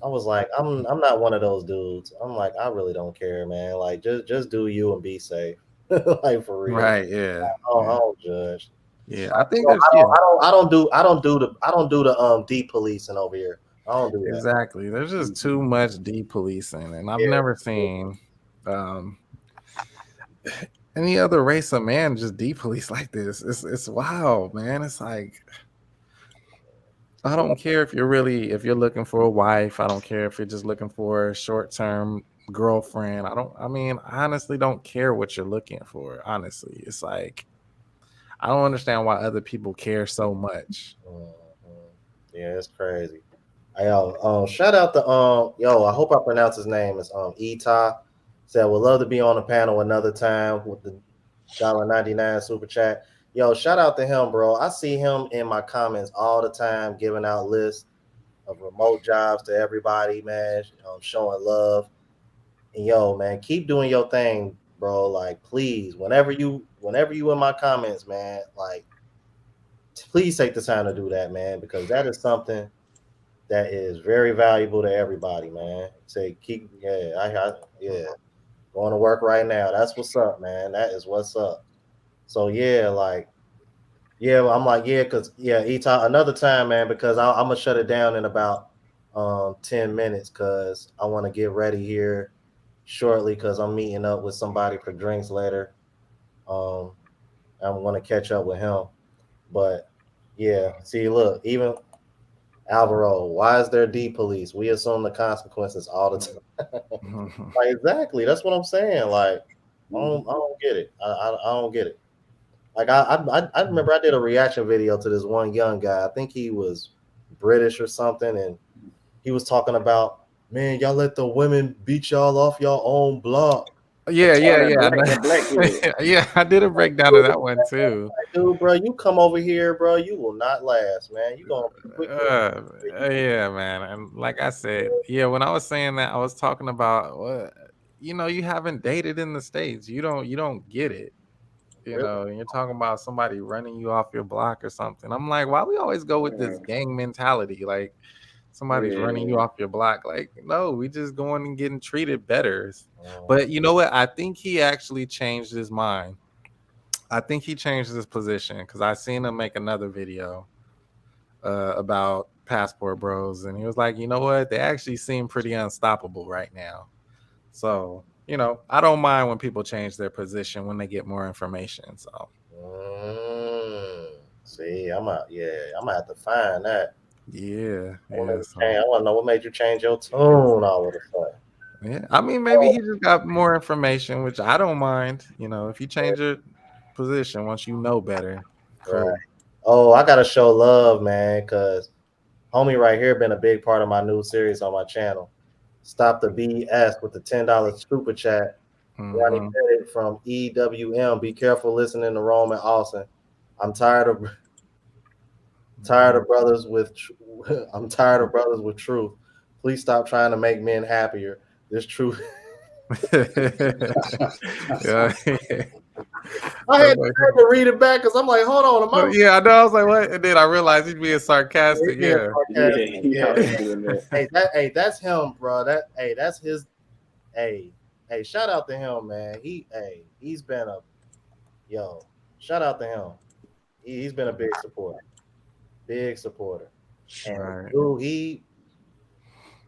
I was like, I'm not one of those dudes. I'm like, I really don't care, man. Like, just do you and be safe. Like for real. Right? Yeah. I don't judge. Yeah, I think I don't do the deep policing over here. I don't do that. Exactly. There's just too much depolicing, and I've never seen any other race of man just depolice like this. It's wild, man. It's like I don't care if you're looking for a wife. I don't care if you're just looking for a short-term girlfriend. I honestly don't care what you're looking for. Honestly, it's like I don't understand why other people care so much. Yeah, it's crazy. Shout out to I hope I pronounce his name. It's Eta. Said would love to be on the panel another time with the $1.99 super chat. Yo, shout out to him, bro. I see him in my comments all the time, giving out lists of remote jobs to everybody, man. Showing love. yo, man, keep doing your thing, bro. Like, please, whenever you in my comments, man, like, please take the time to do that, man, because that is something that is very valuable to everybody, man. Say, keep, yeah, going to work right now. That's what's up, man. That is what's up. So yeah, like, yeah, I'm like, yeah, cause yeah, another time, man, because I'm gonna shut it down in about 10 minutes, cause I want to get ready here shortly, cause I'm meeting up with somebody for drinks later. Um, I'm gonna catch up with him, but yeah, see, look, even Alvaro, why is there D police? We assume the consequences all the time. Like, exactly, that's what I'm saying. Like, I don't get it. I don't get it. Like I remember I did a reaction video to this one young guy. I think he was British or something, and he was talking about, man, y'all let the women beat y'all off your own block. Yeah. That black kid. Yeah, I did a breakdown of that one too. Like, dude, bro, you come over here, bro, you will not last, man. You gonna be quick. Yeah, man. And like I said, yeah, when I was saying that, I was talking about you haven't dated in the States. You don't get it. Really? And you're talking about somebody running you off your block or something. I'm like, why we always go with this gang mentality? Like somebody's running you off your block. Like, no, we just going and getting treated better. But you know what? I think he actually changed his mind. I think he changed his position because I seen him make another video about passport bros, and he was like, you know what? They actually seem pretty unstoppable right now. So, I don't mind when people change their position when they get more information. So, See, I'm out. Yeah, I'm gonna have to find that. yeah. I So, want to know what made you change your tune all of a sudden. yeah. I mean, maybe he just got more information, which I don't mind. If you change your position once you know better, cool. Right. Oh, I gotta show love, man, because homie right here been a big part of my new series on my channel. Stop the BS with the $10 super chat. Ronnie Mm-hmm. Pettit from EWM. Be careful listening to Rome and Austin. I'm tired of brothers with. I'm tired of brothers with truth. Please stop trying to make men happier. This truth. Yeah. I had to read it back because I'm like, hold on, yeah, I know. I was like, what? And then I realized he's being sarcastic. Yeah. Hey, that's him, bro. That's his. Hey, shout out to him, man. He's been shout out to him. He's been a big supporter. And Right. dude,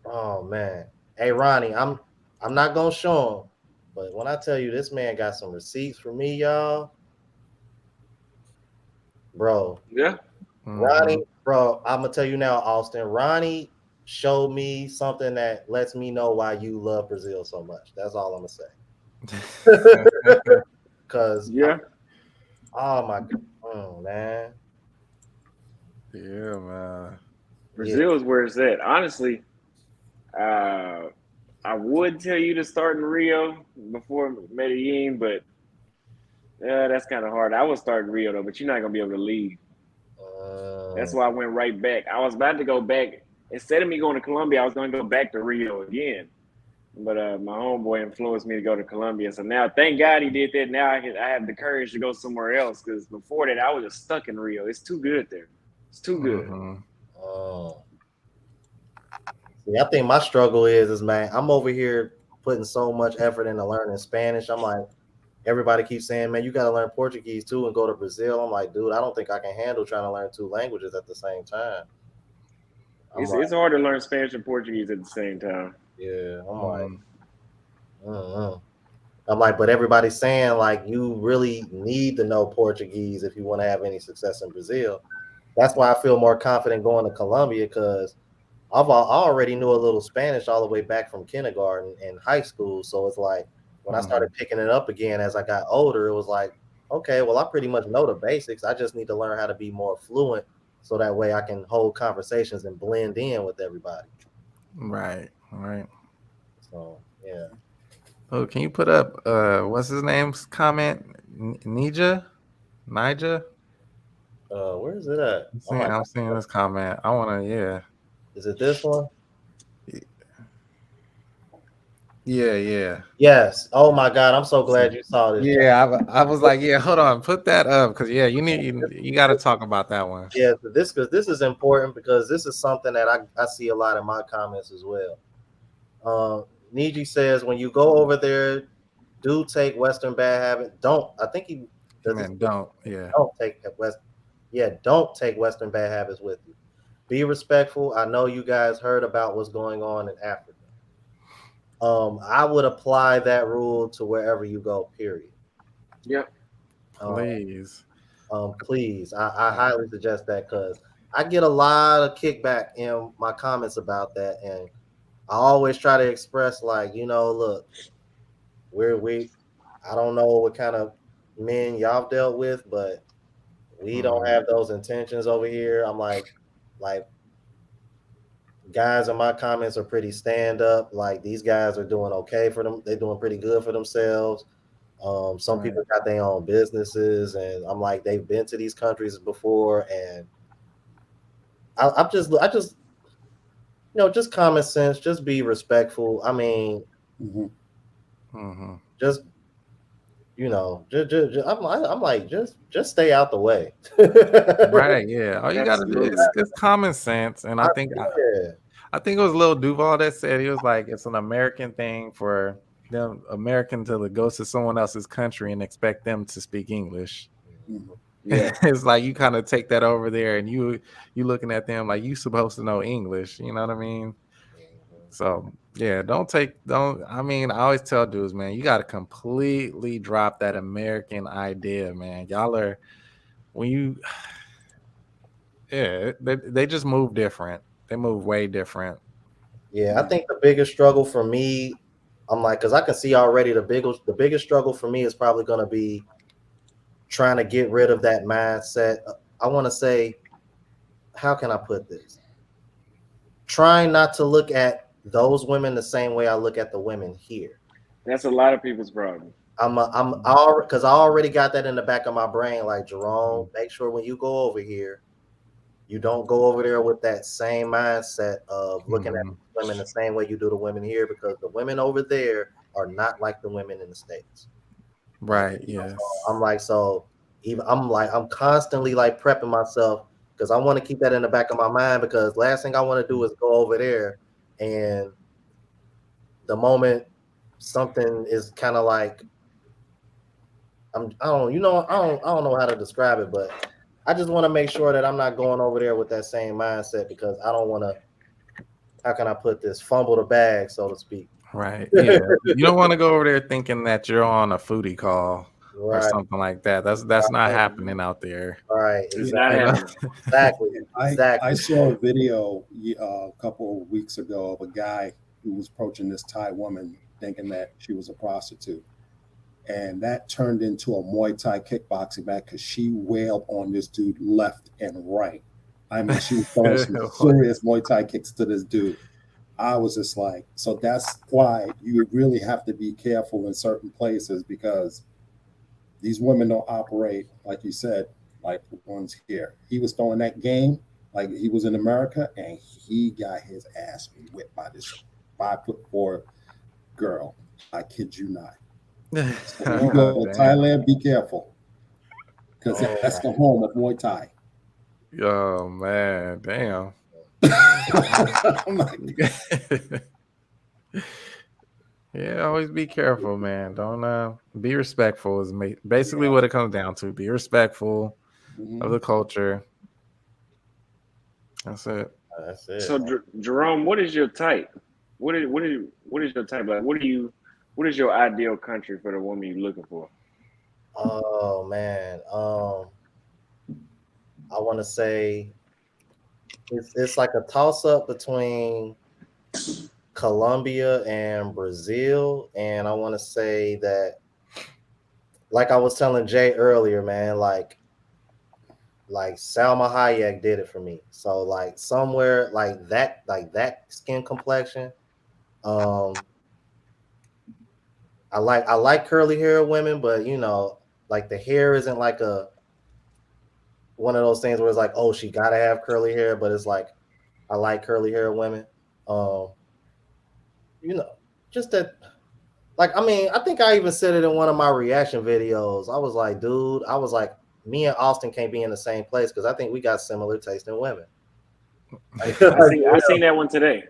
oh man. Hey Ronnie, I'm not gonna show him, but when I tell you this man got some receipts for me, y'all, bro. Yeah. Ronnie, bro, I'm gonna tell you now, Austin. Ronnie showed me something that lets me know why you love Brazil so much. That's all I'm gonna say. Cause oh my god, man. Yeah, man. Brazil is where it's at. Honestly, I would tell you to start in Rio before Medellin, but that's kind of hard. I would start in Rio though, but you're not gonna be able to leave. That's why I went right back. I was about to go back. Instead of me going to Colombia, I was going to go back to Rio again. But my homeboy influenced me to go to Colombia. So now, thank God he did that. Now I have the courage to go somewhere else, because before that, I was just stuck in Rio. It's too good there. It's too good. See, I think my struggle is man, I'm over here putting so much effort into learning Spanish. I'm like, everybody keeps saying, man, you got to learn Portuguese too and go to Brazil. I'm like, dude, I don't think I can handle trying to learn two languages at the same time. It's hard to learn Spanish and Portuguese at the same time. Yeah, I'm like, but everybody's saying like you really need to know Portuguese if you want to have any success in Brazil. That's why I feel more confident going to Colombia, because I already knew a little Spanish all the way back from kindergarten and high school. So it's like when I started picking it up again as I got older, it was like, okay, well, I pretty much know the basics. I just need to learn how to be more fluent so that way I can hold conversations and blend in with everybody. Right. So yeah. Oh, can you put up what's his name's comment? Nija? Where is it at? I'm seeing this comment. I wanna, Is it this one? Yeah. Yes. Oh my God, I'm so glad you saw this. Yeah, I was like, yeah, hold on, put that up because yeah, you got to talk about that one. Yeah, because this is important because this is something that I see a lot in my comments as well. Niji says when you go over there, do take Western bad habit. Don't. I think he does. Man, don't. Yeah. Don't take West. Yeah, don't take Western bad habits with you. Be respectful. I know you guys heard about what's going on in Africa. I would apply that rule to wherever you go. Period. Yep. Please. Please, I highly suggest that because I get a lot of kickback in my comments about that, and I always try to express like, look, we I don't know what kind of men y'all dealt with, but we don't have those intentions over here. I'm like guys in my comments are pretty stand up. Like these guys are doing okay for them. They're doing pretty good for themselves. Some people got their own businesses, and I'm like, they've been to these countries before, and I just, just common sense, just be respectful. I mean, just, I'm like, just stay out the way. Right. Yeah. All you got to do is common sense, and I think it was Lil Duval that said he was like, it's an American thing for them American to go to someone else's country and expect them to speak English. Yeah. It's like you kind of take that over there and you looking at them like you supposed to know English, you know what I mean? So yeah, I mean, I always tell dudes, man, you got to completely drop that American idea, man. Y'all are they just move different. They move way different. Yeah, I think the biggest struggle for me, I'm like, because I can see already the biggest struggle for me is probably going to be trying to get rid of that mindset. I want to say, how can I put this? Trying not to look at those women the same way I look at the women here. That's a lot of people's problem. Because I already got that in the back of my brain. Like, Jerome, make sure when you go over here, you don't go over there with that same mindset of looking at women the same way you do the women here, because the women over there are not like the women in the States. Right. Yes. I'm like, I'm constantly like prepping myself because I want to keep that in the back of my mind, because last thing I want to do is go over there and the moment something is kind of like, I don't know how to describe it, but I just want to make sure that I'm not going over there with that same mindset, because I don't want to, how can I put this, fumble the bag, so to speak. Right. Yeah. You don't want to go over there thinking that you're on a foodie call or Right. something like that. That's not happening out there. Right. It's not happening. Exactly. I saw a video a couple of weeks ago of a guy who was approaching this Thai woman thinking that she was a prostitute. And that turned into a Muay Thai kickboxing match because she wailed on this dude left and right. I mean, she was throwing some serious Muay Thai kicks to this dude. I was just like, so that's why you really have to be careful in certain places, because these women don't operate, like you said, like the ones here. He was throwing that game like he was in America, and he got his ass whipped by this 5'4" girl. I kid you not. So when you go to Thailand, be careful, because that's the home of Muay Thai. Oh man, damn. Yeah, always be careful, man. Don't be respectful is basically what it comes down to. Be respectful of the culture. That's it. That's it. So Jerome, what is your type? What is your type? Like, what is your ideal country for the woman you're looking for? Oh man, I want to say it's like a toss up between Colombia and Brazil, and I want to say that, like I was telling Jay earlier, man, like Salma Hayek did it for me. So like somewhere like that skin complexion. I like curly hair women, but like the hair isn't like one of those things where it's like, oh, she gotta have curly hair, but it's like I like curly hair women. Just that like, I mean, I think I even said it in one of my reaction videos. I was like, dude, me and Austin can't be in the same place because I think we got similar taste in women. I seen that one today.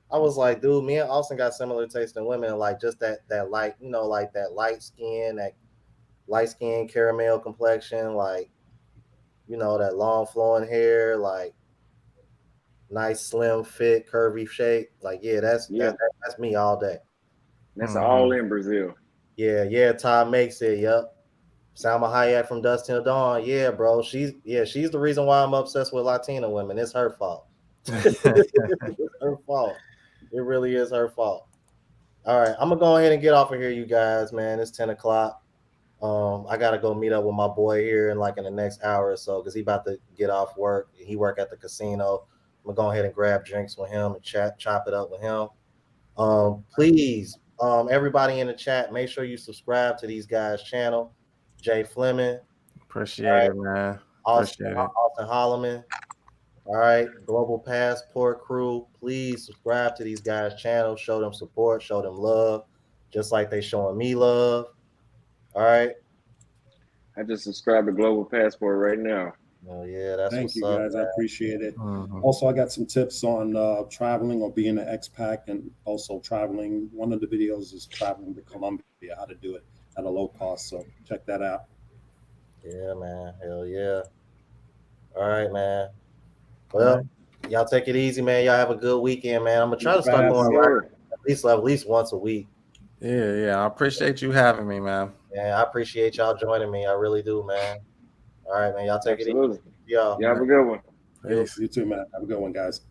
I was like, dude, me and Austin got similar taste in women, like just that light, like that light skin caramel complexion, like, that long flowing hair, like nice slim fit, curvy shape. Like, yeah, that's me all day. That's all in Brazil. Yeah, Todd makes it. Yep. Salma Hayek from Dusk Till Dawn. Yeah, bro. She's the reason why I'm obsessed with Latina women. It's her fault. It's her fault. It really is her fault. All right, I'm gonna go ahead and get off of here, you guys, man. It's 10 o'clock. I gotta go meet up with my boy here in the next hour or so because he about to get off work. He work at the casino. I'm gonna go ahead and grab drinks with him and chop it up with him. Please, everybody in the chat, make sure you subscribe to these guys' channel. Jay Fleming. Appreciate it, man. Austin Holloman. All right, Global Passport Crew. Please subscribe to these guys' channels. Show them support. Show them love, just like they showing me love. All right. I just subscribed to Global Passport right now. Oh yeah, that's Thank what's you up, guys. man. I appreciate it. Mhm. Also, I got some tips on traveling or being an expat, and also traveling. One of the videos is traveling to Colombia, how to do it at a low cost. So check that out. Yeah, man. Hell yeah. All right, man. Well, y'all take it easy, man. Y'all have a good weekend, man. I'm gonna try to start going right at least once a week. Yeah. I appreciate you having me, man. Yeah, I appreciate y'all joining me. I really do, man. All right, man. Y'all take it easy. You have a good one. Peace. You too, man. Have a good one, guys.